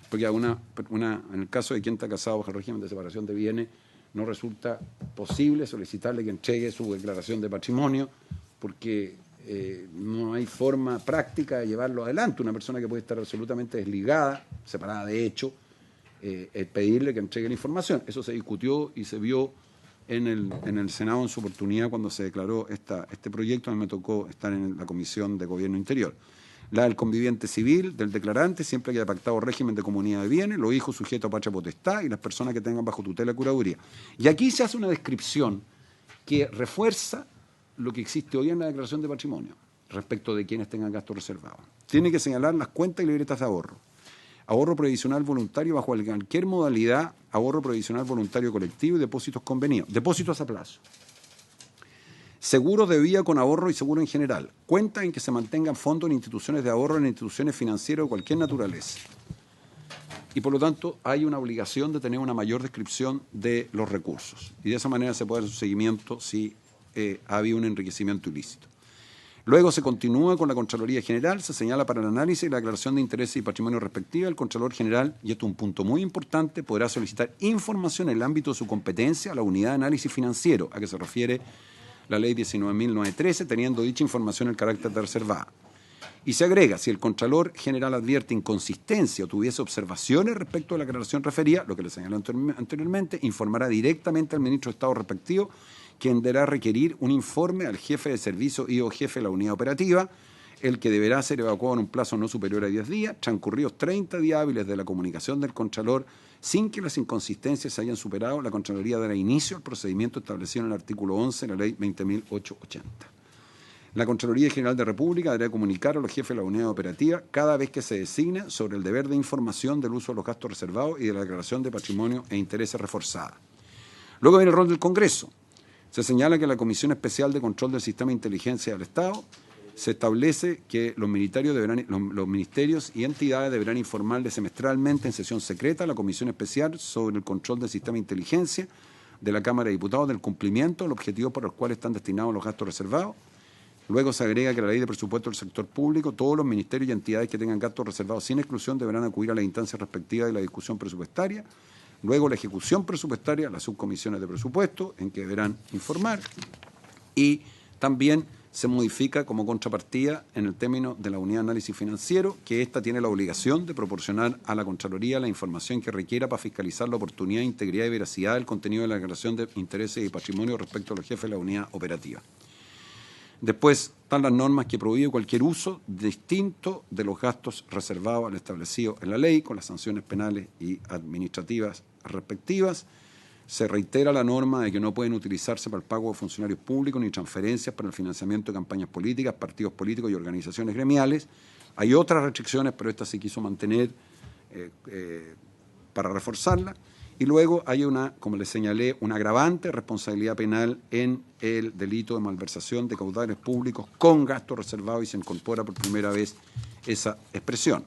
Speaker 2: porque en el caso de quien está casado bajo el régimen de separación de bienes, no resulta posible solicitarle que entregue su declaración de patrimonio, porque no hay forma práctica de llevarlo adelante. Una persona que puede estar absolutamente desligada, separada de hecho, pedirle que entregue la información. Eso se discutió y se vio en el Senado en su oportunidad cuando se declaró este proyecto. A mí me tocó estar en la Comisión de Gobierno Interior. La del conviviente civil, del declarante, siempre que haya pactado régimen de comunidad de bienes, los hijos sujetos a patria potestad y las personas que tengan bajo tutela de curaduría. Y aquí se hace una descripción que refuerza lo que existe hoy en la declaración de patrimonio respecto de quienes tengan gastos reservados. Tiene que señalar las cuentas y libretas de ahorro, ahorro previsional voluntario bajo cualquier modalidad, ahorro previsional voluntario colectivo y depósitos convenidos, depósitos a plazo, seguros de vida con ahorro y seguro en general, cuentas en que se mantengan fondos en instituciones de ahorro, en instituciones financieras de cualquier naturaleza. Y por lo tanto hay una obligación de tener una mayor descripción de los recursos. Y de esa manera se puede hacer un seguimiento si ha habido un enriquecimiento ilícito. Luego se continúa con la Contraloría General, se señala para el análisis y la declaración de intereses y patrimonio respectiva. El Contralor General, y esto es un punto muy importante, podrá solicitar información en el ámbito de su competencia a la Unidad de Análisis Financiero, a que se refiere la Ley 19.913, teniendo dicha información el carácter de reservada. Y se agrega, si el Contralor General advierte inconsistencia o tuviese observaciones respecto a la aclaración referida, lo que le señaló anteriormente, informará directamente al ministro de Estado respectivo, quien deberá requerir un informe al jefe de servicio y o jefe de la unidad operativa, el que deberá ser evacuado en un plazo no superior a 10 días, transcurridos 30 días hábiles de la comunicación del Contralor, sin que las inconsistencias se hayan superado. La Contraloría dará inicio al procedimiento establecido en el artículo 11 de la Ley 20.880. La Contraloría General de República deberá comunicar a los jefes de la unidad operativa cada vez que se designe sobre el deber de información del uso de los gastos reservados y de la declaración de patrimonio e intereses reforzada. Luego viene el rol del Congreso. Se señala que la Comisión Especial de Control del Sistema de Inteligencia del Estado se establece que los ministerios y entidades deberán informarle semestralmente en sesión secreta a la Comisión Especial sobre el control del sistema de inteligencia de la Cámara de Diputados del cumplimiento de los objetivos para los cuales están destinados los gastos reservados. Luego se agrega que la Ley de Presupuesto del Sector Público, todos los ministerios y entidades que tengan gastos reservados sin exclusión deberán acudir a las instancias respectivas de la discusión presupuestaria. Luego la ejecución presupuestaria, las subcomisiones de presupuesto, en que deberán informar. Y también se modifica como contrapartida en el término de la unidad de análisis financiero, que ésta tiene la obligación de proporcionar a la Contraloría la información que requiera para fiscalizar la oportunidad, integridad y veracidad del contenido de la declaración de intereses y patrimonio respecto a los jefes de la unidad operativa. Después están las normas que prohíben cualquier uso distinto de los gastos reservados al establecido en la ley, con las sanciones penales y administrativas respectivas. Se reitera la norma de que no pueden utilizarse para el pago de funcionarios públicos ni transferencias para el financiamiento de campañas políticas, partidos políticos y organizaciones gremiales. Hay otras restricciones, pero esta se quiso mantener para reforzarla. Y luego hay como les señalé, una agravante responsabilidad penal en el delito de malversación de caudales públicos con gasto reservado, y se incorpora por primera vez esa expresión.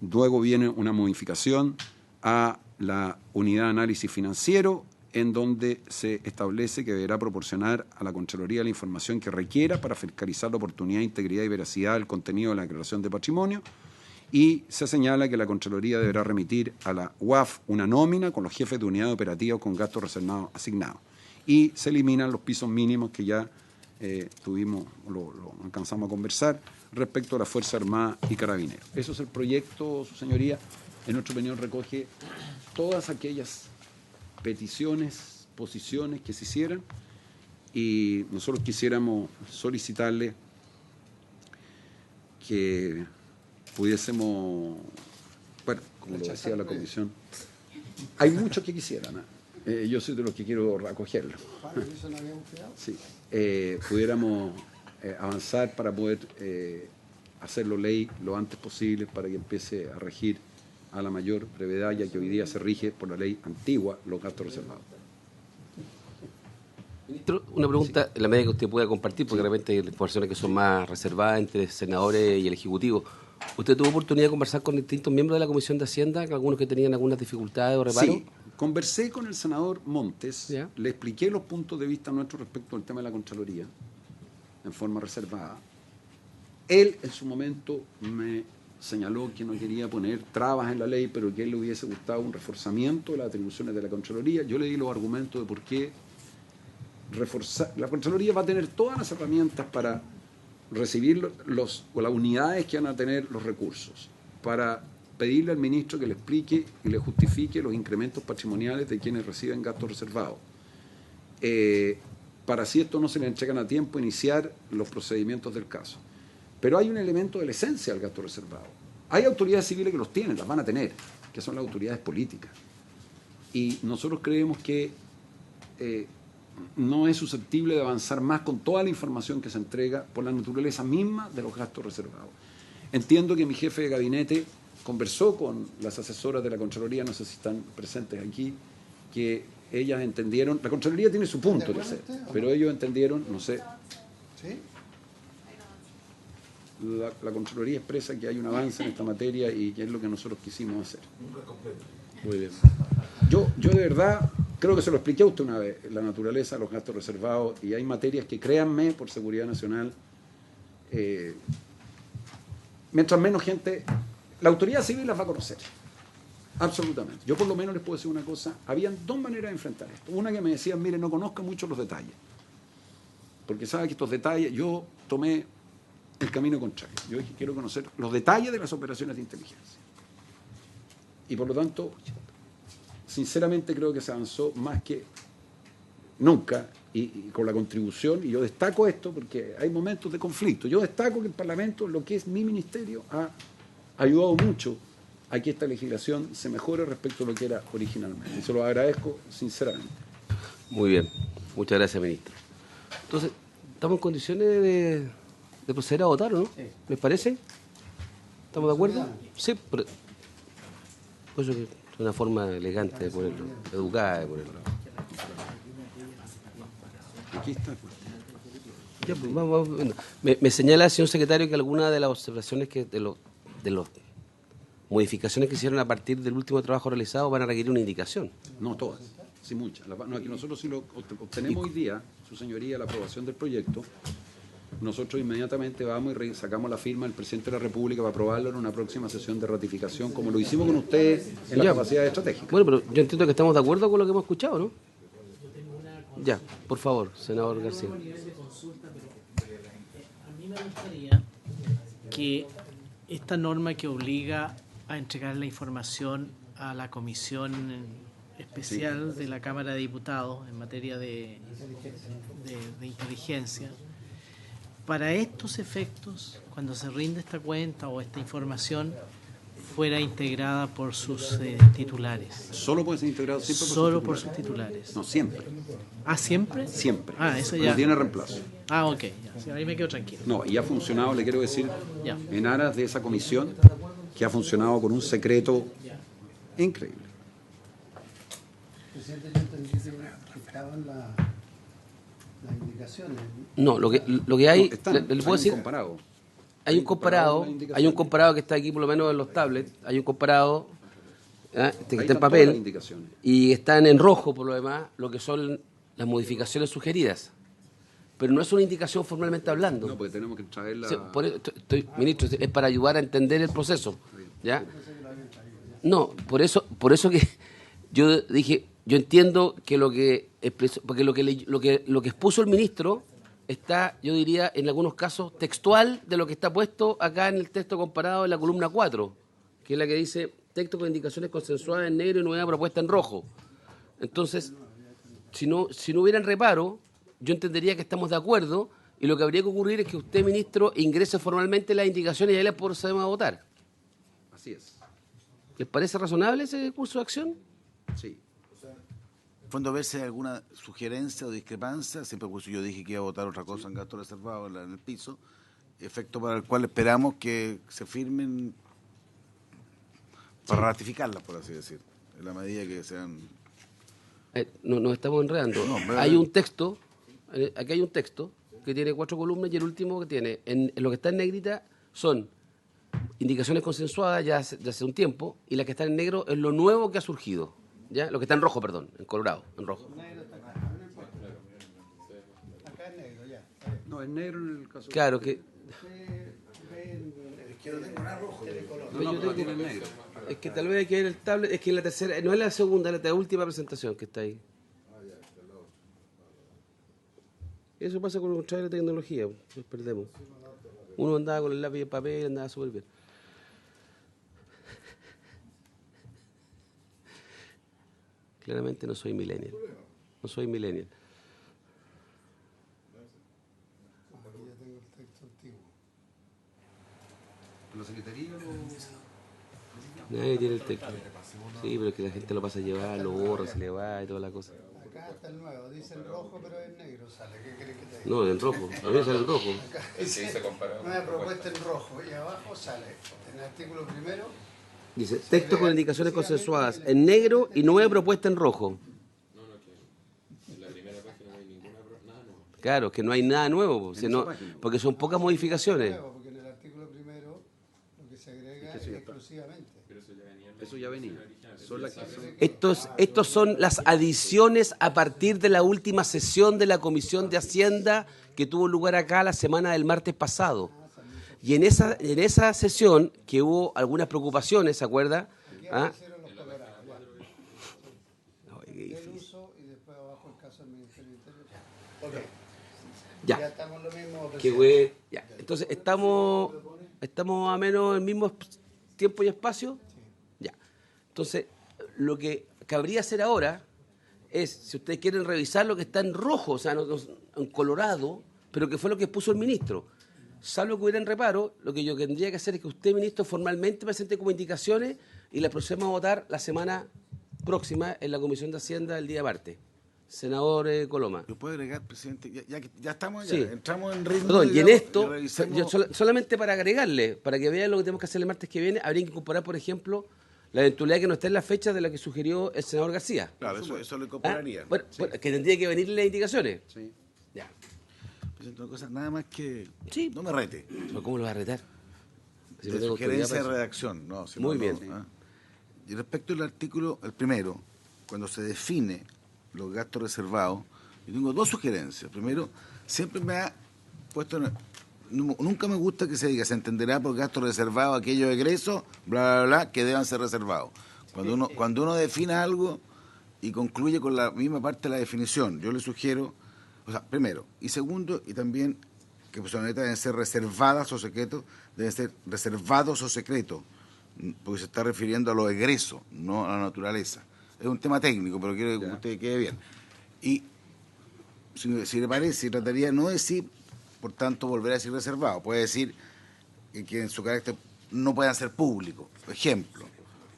Speaker 2: Luego viene una modificación a la unidad de análisis financiero, en donde se establece que deberá proporcionar a la Contraloría la información que requiera para fiscalizar la oportunidad, integridad y veracidad del contenido de la declaración de patrimonio. Y se señala que la Contraloría deberá remitir a la UAF una nómina con los jefes de unidad operativa con gastos reservados asignados. Y se eliminan los pisos mínimos que ya lo alcanzamos a conversar respecto a la Fuerza Armada y Carabineros. Eso es el proyecto, su señoría. En nuestra opinión recoge todas aquellas peticiones, posiciones que se hicieran, y nosotros quisiéramos solicitarle que pudiésemos, bueno, como lo decía la comisión, hay muchos que quisieran, yo soy de los que quiero acogerlo. Sí, pudiéramos avanzar para poder hacerlo ley lo antes posible, para que empiece a regir a la mayor brevedad, ya que hoy día se rige por la ley antigua los gastos reservados.
Speaker 1: Ministro, una pregunta, en la medida que usted pueda compartir, porque de repente hay informaciones que son más reservadas entre senadores y el Ejecutivo. ¿Usted tuvo oportunidad de conversar con distintos miembros de la Comisión de Hacienda, algunos que tenían algunas dificultades o reparos?
Speaker 2: Sí, conversé con el senador Montes,
Speaker 1: ¿Ya?
Speaker 2: Le expliqué los puntos de vista nuestros respecto al tema de la Contraloría, en forma reservada. Él, en su momento, me señaló que no quería poner trabas en la ley, pero que a él le hubiese gustado un reforzamiento de las atribuciones de la Contraloría. Yo le di los argumentos de por qué reforzar. La Contraloría va a tener todas las herramientas para recibir las unidades que van a tener los recursos, para pedirle al ministro que le explique y le justifique los incrementos patrimoniales de quienes reciben gastos reservados. Para si esto no se le entregan a tiempo, iniciar los procedimientos del caso. Pero hay un elemento de la esencia del gasto reservado. Hay autoridades civiles que los tienen, las van a tener, que son las autoridades políticas. Y nosotros creemos que no es susceptible de avanzar más con toda la información que se entrega por la naturaleza misma de los gastos reservados. Entiendo que mi jefe de gabinete conversó con las asesoras de la Contraloría, no sé si están presentes aquí, que ellas entendieron, la Contraloría tiene su punto de ser, pero ellos entendieron, no sé.
Speaker 3: ¿Sí?
Speaker 2: La Contraloría expresa que hay un avance en esta materia y que es lo que nosotros quisimos hacer. Muy bien. Yo de verdad creo que se lo expliqué a usted una vez, la naturaleza de los gastos reservados, y hay materias que, créanme, por seguridad nacional, mientras menos gente, la autoridad civil las va a conocer. Absolutamente. Yo por lo menos les puedo decir una cosa. Habían dos maneras de enfrentar esto. Una que me decían, mire, no conozca mucho los detalles. Porque sabe que estos detalles, yo tomé el camino contrario. Yo dije, quiero conocer los detalles de las operaciones de inteligencia. Y por lo tanto, sinceramente creo que se avanzó más que nunca y con la contribución, y yo destaco esto porque hay momentos de conflicto. Yo destaco que el Parlamento, lo que es mi ministerio, ha ayudado mucho a que esta legislación se mejore respecto a lo que era originalmente. Y se lo agradezco sinceramente.
Speaker 1: Muy bien, muchas gracias, ministro. Entonces, ¿estamos en condiciones de proceder a votar o no?
Speaker 5: Sí.
Speaker 1: ¿Les parece? ¿Estamos de acuerdo? Sí, pero pues es una forma elegante de ponerlo, educada de ponerlo.
Speaker 2: Aquí está. Pues.
Speaker 1: Ya, pues, vamos viendo. Me señala el señor secretario que algunas de las observaciones de los modificaciones que hicieron a partir del último trabajo realizado van a requerir una indicación.
Speaker 2: No todas, sí muchas. No, aquí nosotros si lo obtenemos hoy día, su señoría, la aprobación del proyecto, nosotros inmediatamente vamos y sacamos la firma del presidente de la República para aprobarlo en una próxima sesión de ratificación, como lo hicimos con ustedes en la capacidad estratégica.
Speaker 1: Bueno, pero yo entiendo que estamos de acuerdo con lo que hemos escuchado, ¿no? Ya, por favor, senador García.
Speaker 5: A mí me gustaría que esta norma que obliga a entregar la información a la comisión especial de la Cámara de Diputados en materia de inteligencia, para estos efectos, cuando se rinde esta cuenta o esta información, fuera integrada por sus titulares.
Speaker 2: Solo puede ser integrado siempre
Speaker 5: Solo por sus titulares.
Speaker 2: No, siempre.
Speaker 5: ¿Ah, siempre?
Speaker 2: Siempre.
Speaker 5: Ah, eso
Speaker 2: No
Speaker 5: ya.
Speaker 2: tiene reemplazo.
Speaker 5: Ah, ok, ya. Sí, ahí me quedo tranquilo.
Speaker 2: No, y ha funcionado, le quiero decir,
Speaker 5: Ya.
Speaker 2: en aras de esa comisión, que ha funcionado con un secreto increíble.
Speaker 3: Presidente, yo entendí que estaban las indicaciones.
Speaker 1: No, lo que hay,
Speaker 2: No, están,
Speaker 1: le puedo decir,
Speaker 2: comparado.
Speaker 1: hay un comparado que está aquí por lo menos en los tablets, hay un comparado que
Speaker 2: Ahí
Speaker 1: está en
Speaker 2: están todas las
Speaker 1: papel
Speaker 2: indicaciones.
Speaker 1: y están en rojo por lo demás lo que son las modificaciones sugeridas. Pero no es una indicación formalmente hablando.
Speaker 2: No, porque tenemos que traerla.
Speaker 1: Sí, por eso ministro, es para ayudar a entender el proceso, ¿ya? No, por eso que yo dije, yo entiendo que lo que expresó, porque lo que expuso el ministro está, yo diría, en algunos casos textual de lo que está puesto acá en el texto comparado en la columna 4, que es la que dice texto con indicaciones consensuadas en negro y nueva propuesta en rojo. Entonces, si no hubieran reparo, yo entendería que estamos de acuerdo y lo que habría que ocurrir es que usted, ministro, ingrese formalmente las indicaciones y ahí las procedemos a votar.
Speaker 2: Así es.
Speaker 1: ¿Les parece razonable ese curso de acción?
Speaker 2: Sí.
Speaker 4: En fondo, a ver si hay alguna sugerencia o discrepancia, siempre pues yo dije que iba a votar otra cosa en gasto reservado en el piso, efecto para el cual esperamos que se firmen para ratificarla, por así decir, en la medida que sean...
Speaker 1: No, nos estamos enredando.
Speaker 4: No,
Speaker 1: Hay un texto, aquí hay un texto que tiene 4 columnas y el último que tiene, en lo que está en negrita son indicaciones consensuadas ya hace un tiempo y las que están en negro es lo nuevo que ha surgido. ¿Ya? Lo que está en rojo, perdón, en colorado, en rojo.
Speaker 3: Acá es negro, ya.
Speaker 2: No, es negro en el caso.
Speaker 1: Claro que...
Speaker 2: No, pero tiene negro.
Speaker 1: Es que tal vez hay que ver el tablet, es que en la tercera, no es la segunda, es la última presentación que está ahí. Eso pasa con los trajes de tecnología, nos perdemos. Uno andaba con el lápiz de papel, andaba súper bien. Claramente no soy millennial. No soy millennial.
Speaker 3: Aquí ya tengo el texto antiguo.
Speaker 2: ¿La secretaría
Speaker 1: Nadie tiene el texto. Sí, pero es que la gente lo pasa a llevar, lo borra, se le va y toda la cosa.
Speaker 3: Acá está el nuevo, dice en rojo, pero es negro sale. ¿Qué crees que te diga?
Speaker 1: No, en rojo. A mí sale en rojo.
Speaker 3: Acá dice nueva propuesta en rojo y abajo sale en el artículo primero.
Speaker 1: Dice, texto con indicaciones consensuadas en negro y nueva propuesta en rojo. Claro, que no hay nada nuevo, porque son pocas modificaciones.
Speaker 3: Nuevo, porque en el artículo primero lo que se agrega es exclusivamente.
Speaker 2: Eso ya venía. Son las que son.
Speaker 1: Estos son las adiciones a partir de la última sesión de la Comisión de Hacienda que tuvo lugar acá la semana del martes pasado. Y en esa sesión que hubo algunas preocupaciones, ¿se acuerda? ¿Ah? Ya.
Speaker 3: Ya estamos en lo mismo.
Speaker 1: Qué güey. Ya. Entonces, ¿estamos más o menos en el mismo tiempo y espacio? Ya. Entonces, lo que cabría hacer ahora es, si ustedes quieren revisar lo que está en rojo, o sea, en colorado, pero que fue lo que puso el ministro. Salvo que hubiera en reparo, lo que yo tendría que hacer es que usted, ministro, formalmente presente como indicaciones y las procedamos a votar la semana próxima en la Comisión de Hacienda el día martes. Senador Coloma.
Speaker 4: ¿Lo puede agregar, presidente? Ya estamos,
Speaker 1: Sí.
Speaker 4: entramos en ritmo.
Speaker 1: Perdón, y en
Speaker 4: digamos,
Speaker 1: esto,
Speaker 4: revisemos-
Speaker 1: yo solamente para agregarle, para que vean lo que tenemos que hacer el martes que viene, habría que incorporar, por ejemplo, la eventualidad que no esté en la fecha de la que sugirió el senador García.
Speaker 4: Claro, eso lo
Speaker 1: ¿Ah?
Speaker 4: incorporaría.
Speaker 1: Bueno, bueno, que tendría que venir las indicaciones.
Speaker 2: Sí.
Speaker 1: Ya.
Speaker 4: Presidente, una cosa, nada más que...
Speaker 1: Sí.
Speaker 4: No me rete.
Speaker 1: ¿Pero cómo lo va a retar? Si no
Speaker 4: De
Speaker 1: tengo autoridad
Speaker 4: sugerencia de
Speaker 1: para eso.
Speaker 4: redacción. No, si
Speaker 1: Muy
Speaker 4: no,
Speaker 1: bien.
Speaker 4: no, ¿ah? Y respecto al artículo, el primero, cuando se define los gastos reservados, yo tengo dos sugerencias. Primero, siempre me ha puesto... Nunca me gusta que se diga, se entenderá por gastos reservados aquellos egresos, bla, bla, bla, que deban ser reservados. Cuando uno define algo y concluye con la misma parte de la definición, yo le sugiero, o sea, primero, y segundo, y también que personalmente deben ser reservadas o secretos, deben ser reservados o secretos, porque se está refiriendo a los egresos, no a la naturaleza. Es un tema técnico, pero quiero que usted quede bien. Y si le parece, trataría de no decir, por tanto, volver a decir reservado. Puede decir que en su carácter no puedan ser públicos, ejemplo.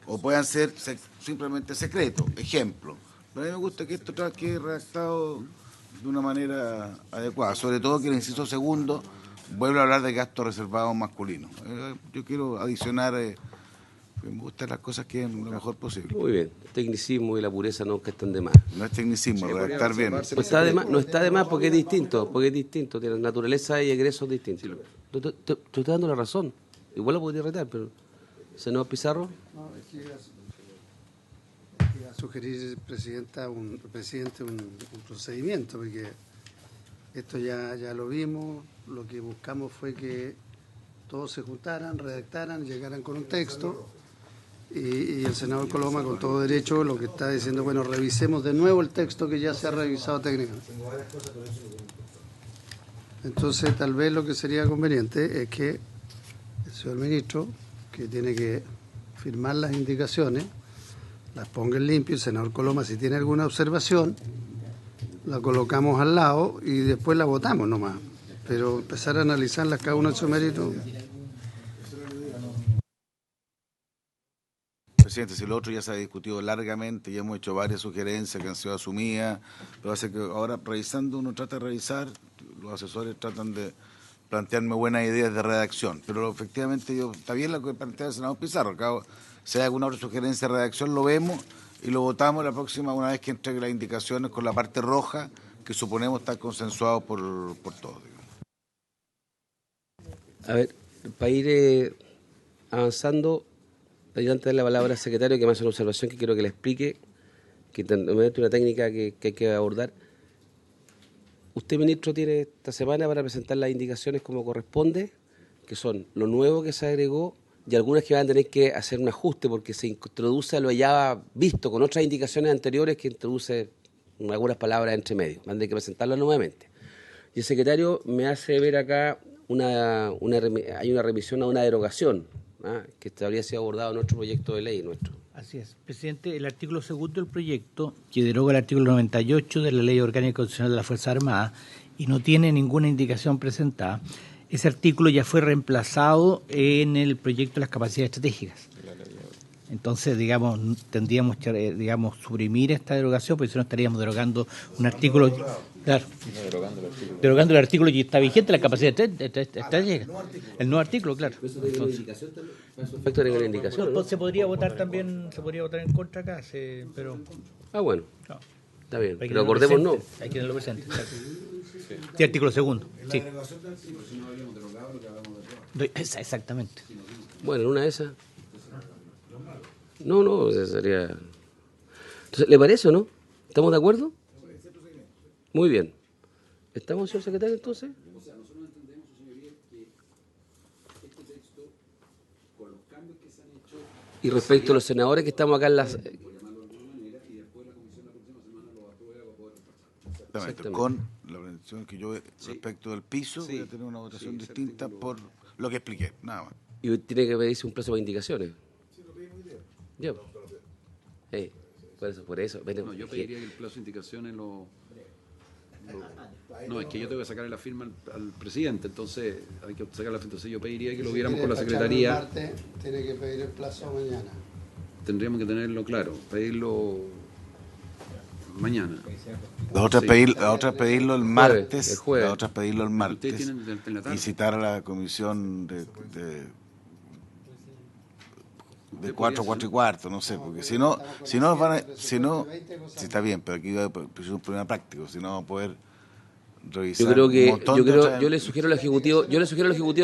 Speaker 4: O puedan ser simplemente secretos, ejemplo. Pero a mí me gusta que esto quede redactado de una manera adecuada. Sobre todo que el inciso segundo vuelve a hablar de gastos reservados masculinos. Yo quiero adicionar... me gustan las cosas que lo mejor posible.
Speaker 1: Muy bien. El tecnicismo y la pureza nunca están de más.
Speaker 4: No es tecnicismo, redactar bien.
Speaker 1: No está de más porque es distinto, tiene naturaleza y egresos distintos. Tú estás dando la razón. Igual lo podría retar, pero... Senador Pizarro.
Speaker 3: No, es que iba a sugerir, presidente, un procedimiento, porque esto ya lo vimos, lo que buscamos fue que todos se juntaran, redactaran, llegaran con un texto, y el senador Coloma, con todo derecho, lo que está diciendo, bueno, revisemos de nuevo el texto que ya se ha revisado técnicamente. Entonces, tal vez lo que sería conveniente es que el señor ministro, que tiene que firmar las indicaciones, las ponga en limpio, el senador Coloma, si tiene alguna observación, la colocamos al lado y después la votamos nomás. Pero empezar a analizarlas cada uno en su mérito.
Speaker 4: Presidente, si lo otro ya se ha discutido largamente, ya hemos hecho varias sugerencias que han sido asumidas, lo hace que ahora revisando uno trata de revisar, los asesores tratan de plantearme buenas ideas de redacción, pero efectivamente está bien lo que plantea el senador Pizarro, acá, si hay alguna otra sugerencia de redacción lo vemos y lo votamos la próxima una vez que entregue las indicaciones con la parte roja que suponemos está consensuado por todos.
Speaker 1: A ver, para ir avanzando, antes de la palabra al secretario que me hace una observación que quiero que le explique, que es una técnica que hay que abordar. Usted, ministro, tiene esta semana para presentar las indicaciones como corresponde, que son lo nuevo que se agregó y algunas que van a tener que hacer un ajuste porque se introduce lo ya visto con otras indicaciones anteriores que introduce algunas palabras entre medio. Van a tener que presentarlas nuevamente. Y el secretario me hace ver acá hay una remisión a una derogación, que habría sido abordado en nuestro proyecto de ley nuestro.
Speaker 6: Así es. Presidente, el artículo segundo del proyecto, que deroga el artículo 98 de la Ley Orgánica Constitucional de las Fuerzas Armadas y no tiene ninguna indicación presentada, ese artículo ya fue reemplazado en el proyecto de las capacidades estratégicas. Entonces, tendríamos que, suprimir esta derogación, porque si no estaríamos derogando un artículo... Claro, derogando el artículo que está vigente, la capacidad estratégica. El nuevo artículo, claro.
Speaker 1: Efecto de la indicación, ¿no?
Speaker 6: Se podría votar también, en contra acá, pero...
Speaker 1: Ah, bueno,
Speaker 6: No.
Speaker 1: está bien,
Speaker 6: Hay que
Speaker 1: pero
Speaker 6: tenerlo
Speaker 1: acordemos no.
Speaker 6: presente, hay que tenerlo presente. Claro. Sí, artículo segundo. Sí. Exactamente.
Speaker 1: Bueno, en una de esas... No, sería... Entonces, ¿le parece o no? ¿Estamos de acuerdo? Muy bien. ¿Estamos, señor secretario, entonces? Y respecto a los senadores que estamos acá en las...
Speaker 4: Exactamente. Con la organización que yo respecto del piso voy a tener una votación distinta por lo que expliqué, nada más.
Speaker 1: Y tiene que pedirse un plazo para indicaciones. Yo. Por eso.
Speaker 2: No, yo pediría que el plazo de indicaciones No, es que yo tengo que sacarle la firma al presidente, entonces hay que sacar la firma. Entonces yo pediría que lo viéramos con la secretaría.
Speaker 3: Martes, tiene que pedir el plazo mañana.
Speaker 2: Tendríamos que tenerlo claro, pedirlo mañana.
Speaker 4: La otra es pedirlo el martes.
Speaker 1: El jueves.
Speaker 4: La otra es pedirlo el martes.
Speaker 2: Ustedes tienen en la tarde.
Speaker 4: Y citar a la comisión de 4 y cuarto, no sé, porque si no está bien, pero aquí es un problema práctico, si no vamos a poder revisar.
Speaker 1: Yo le sugiero al ejecutivo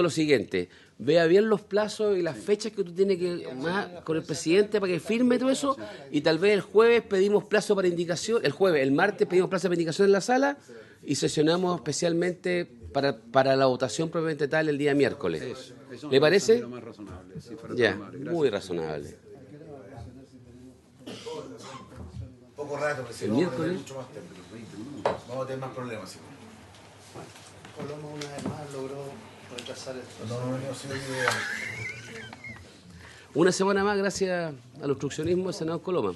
Speaker 1: lo siguiente: vea bien los plazos y las fechas que tú tienes que más con el presidente para que firme todo eso, y tal vez el jueves pedimos plazo para indicación, el martes pedimos plazo para indicación en la sala y sesionamos especialmente para la votación propiamente tal el día miércoles.
Speaker 2: Eso
Speaker 1: ¿Le parece?
Speaker 2: Lo más razonable, sí, fuera
Speaker 1: Ya,
Speaker 2: tan amable. Gracias.
Speaker 1: muy razonable.
Speaker 4: Un poco rato, pero si
Speaker 1: El
Speaker 4: no, vamos a tener
Speaker 1: miércoles.
Speaker 4: mucho más tiempo. Vamos a tener más problemas.
Speaker 3: Coloma una vez más logró rechazar esto.
Speaker 1: Una semana más gracias al obstruccionismo del senador Coloma.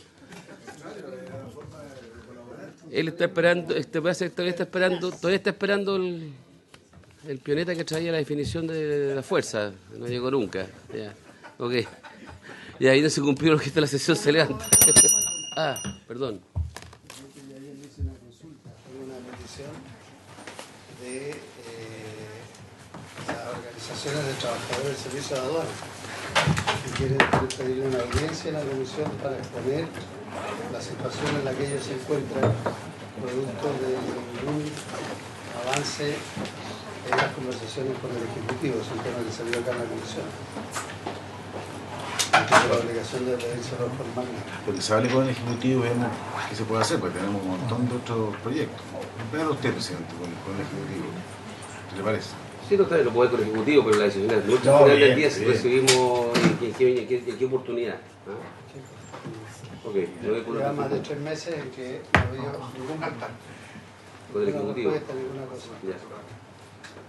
Speaker 1: Él está esperando, todavía está esperando el pioneta que traía la definición de la fuerza. No llegó nunca. Ya, ok. Y ahí no se cumplió el objeto de la sesión, se levanta. Perdón.
Speaker 3: Ayer le hice una consulta, una petición de las organizaciones de trabajadores del servicio de aduanas que quieren pedirle una audiencia en la comisión para exponer la situación en la que ellos se encuentran producto de ningún avance en las conversaciones con el Ejecutivo. Es un tema que salió acá en la comisión. Tiene la obligación de pedírselo formalmente.
Speaker 4: Porque se hable con el Ejecutivo y vemos qué se puede hacer, porque tenemos un montón de otros proyectos. Pero usted, presidente, con el Ejecutivo, ¿qué le parece?
Speaker 1: Sí, no, lo puede con el Ejecutivo, pero la decisión es nuestra. Al final del día si recibimos en qué oportunidad. Ok,
Speaker 3: Lleva más de 3 meses en que no ha habido ningún contacto.
Speaker 1: con el
Speaker 3: Ninguna
Speaker 1: Ejecutivo.
Speaker 3: respuesta, ninguna cosa.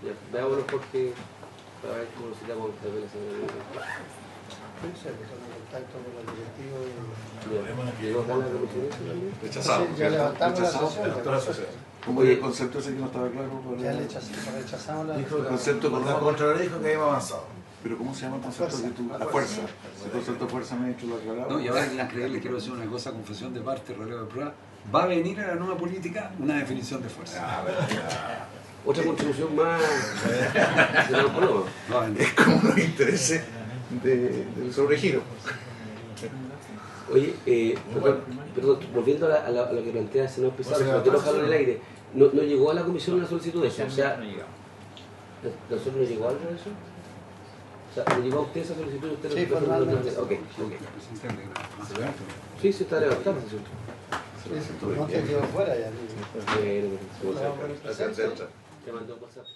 Speaker 1: Ya, veámoslo porque para ver cómo necesitamos también la semana que viene.
Speaker 3: Sí, se puso en contacto con el directivo y...
Speaker 1: ¿Llegó acá la comisión también?
Speaker 4: Rechazado.
Speaker 3: Sí, ya levantamos la sesión.
Speaker 4: ¿Cómo el concepto ese que no estaba claro?
Speaker 3: Ya rechazamos la...
Speaker 4: Dijo el concepto con la Contraloría dijo que habíamos avanzado. Pero ¿cómo se llama el concepto de la fuerza? El concepto de fuerza me ha dicho lo aclarado.
Speaker 2: No, y ahora que les quiero decir una cosa, confesión de parte, relevo de prueba. Va a venir a la nueva política una definición de fuerza.
Speaker 1: Otra contribución más. Senador Coloma.
Speaker 2: Va a venir.
Speaker 4: Es como los intereses del sobregiro.
Speaker 1: Oye, perdón, volviendo a lo que plantea el senador Pizarro, para que lo dejaron en el aire, ¿no llegó a la comisión una solicitud de eso? O sea, ¿nosotros no llegó algo de eso? O sea, ¿le llegó a usted esa solicitud? ¿Usted
Speaker 3: Sí, formalmente.
Speaker 1: Ok. Sí, se está levantando.
Speaker 3: No te quedó fuera ya.
Speaker 1: Bueno,
Speaker 3: Te mandó
Speaker 1: te mandó WhatsApp.